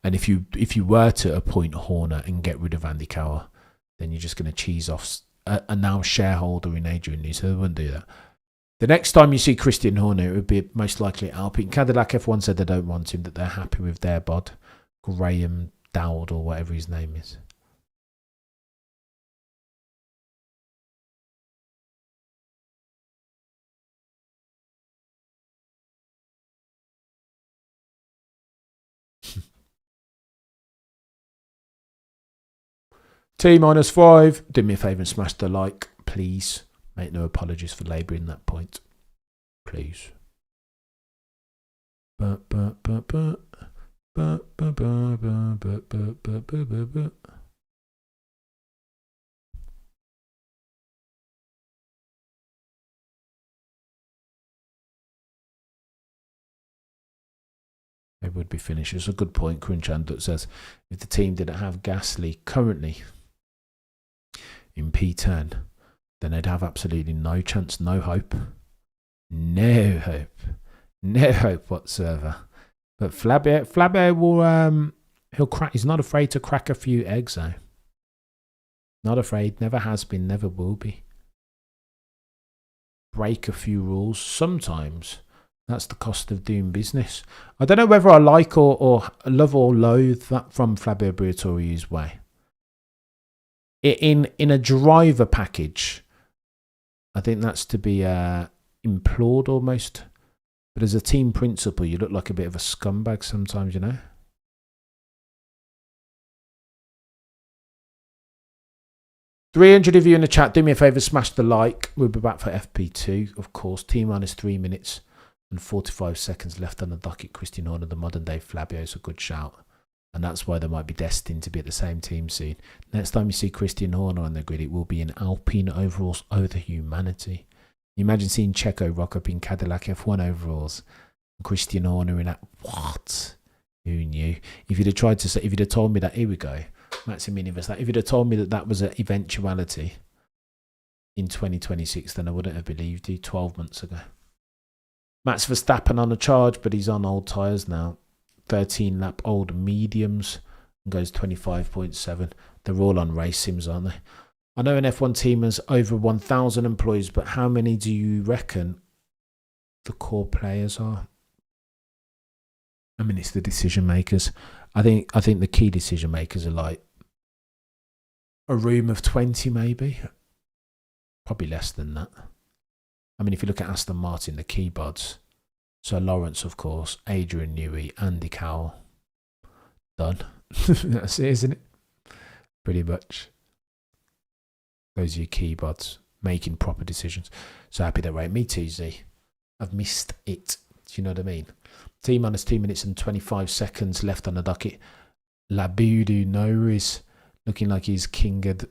And if you were to appoint Horner and get rid of Andy Cowell, then you're just going to cheese off a now shareholder in Adrian Newey, so they wouldn't do that. The next time you see Christian Horner, it would be most likely Alpine. Cadillac F1 said they don't want him, that they're happy with their bod, Graham Dowd or whatever his name is. T-5. Do me a favour and smash the like, please. Make no apologies for labouring that point. Please. It would be finished. It's a good point, Crunchan, that says if the team didn't have Gasly currently in P10, then they'd have absolutely no chance, no hope. No hope whatsoever. But Flavio will he'll crack. He's not afraid to crack a few eggs, though. Not afraid, never has been, never will be. Break a few rules. Sometimes that's the cost of doing business. I don't know whether I like or love or loathe that from Flavio Briatore's way. In a driver package, I think that's to be implored almost. But as a team principal, you look like a bit of a scumbag sometimes, you know. $300 of you in the chat. Do me a favour, smash the like. We'll be back for FP2, of course. T-minus 3 minutes and 45 seconds left on the docket. Christian Horner, the modern day Flavio, is a good shout. And that's why they might be destined to be at the same team soon. Next time you see Christian Horner on the grid, it will be in Alpine overalls over humanity. You imagine seeing Checo rock up in Cadillac F1 overalls. Christian Horner in that. What? Who knew? If you'd have tried to say, if you'd have told me that, here we go. Maximilian, if you'd have told me that was an eventuality in 2026, then I wouldn't have believed you 12 months ago. Max Verstappen on a charge, but he's on old tyres now. 13 lap old mediums and goes 25.7. They're all on race sims, aren't they? I know an F1 team has over 1,000 employees, but how many do you reckon the core players are? I mean, it's the decision makers. I think the key decision makers are like a room of 20 maybe. Probably less than that. I mean, if you look at Aston Martin, the key buds. So Lawrence, of course, Adrian Newey, Andy Cowell. Done. That's it, isn't it? Pretty much. Those are your key buds. Making proper decisions. So happy that way. Me too, Z. I've missed it. Do you know what I mean? T-minus 2 minutes and 25 seconds left on the docket. Labudu Norris looking like he's kinged.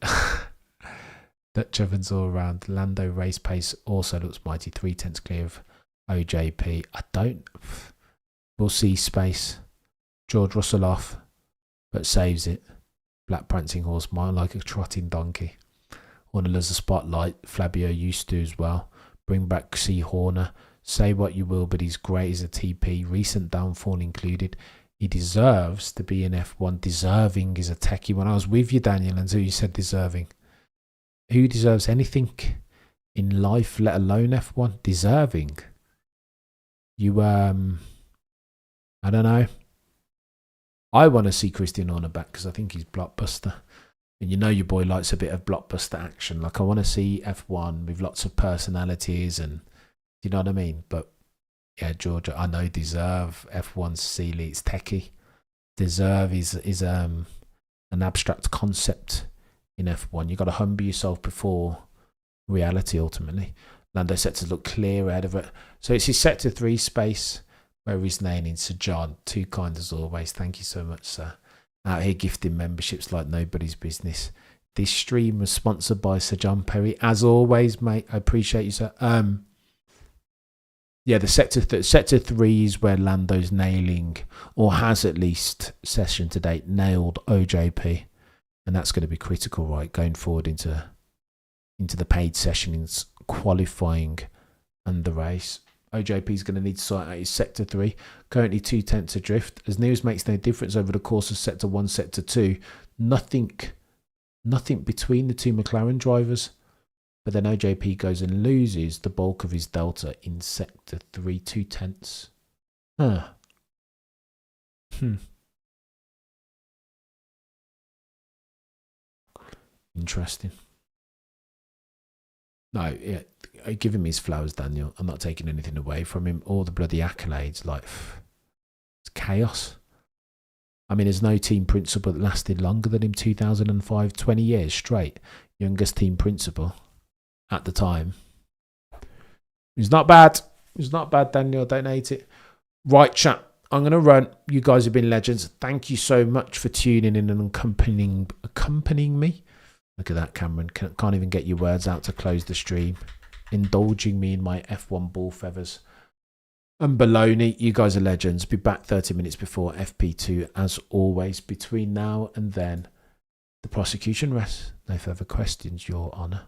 Dutch ovens all around. Lando race pace also looks mighty. 3/10 clear of OJP. We'll see space. George Russell off, but saves it. Black prancing horse, mile like a trotting donkey. Horner as a spotlight. Flavio used to as well. Bring back C. Horner. Say what you will, but he's great as a TP. Recent downfall included. He deserves to be in F1. Deserving is a techie. When I was with you, Daniel, until you said deserving. Who deserves anything in life, let alone F1? Deserving. You, I don't know. I want to see Christian Horner back because I think he's blockbuster. And you know your boy likes a bit of blockbuster action. Like, I want to see F1 with lots of personalities and, you know what I mean? But, yeah, Georgia, I know Deserve, F1's Sealy, it's techie. Deserve is an abstract concept in F1. You've got to humble yourself before reality, ultimately. Lando sectors look clear ahead of it. So it's his sector 3 space where he's nailing Sir John. Too kind as always. Thank you so much, sir. Out here gifting memberships like nobody's business. This stream was sponsored by Sir John Perry. As always, mate, I appreciate you, sir. Yeah, the sector 3 is where Lando's nailing, or has at least, session to date, nailed OJP. And that's going to be critical, right, going forward into the paid sessions, qualifying and the race. OJP is going to need to sort out his sector 3. Currently 2/10 adrift. As news makes no difference over the course of sector 1, sector 2. Nothing between the two McLaren drivers. But then OJP goes and loses the bulk of his delta in sector 3, 2/10. Interesting. No, yeah, give him his flowers, Daniel. I'm not taking anything away from him. All the bloody accolades, like, it's chaos. I mean, there's no team principal that lasted longer than him. 2005, 20 years straight. Youngest team principal at the time. It's not bad. It's not bad, Daniel. Don't hate it. Right, chat. I'm going to run. You guys have been legends. Thank you so much for tuning in and accompanying me. Look at that, Cameron. Can't even get your words out to close the stream. Indulging me in my F1 ball feathers. And baloney, you guys are legends. Be back 30 minutes before FP2 as always. Between now and then, the prosecution rests. No further questions, Your Honour.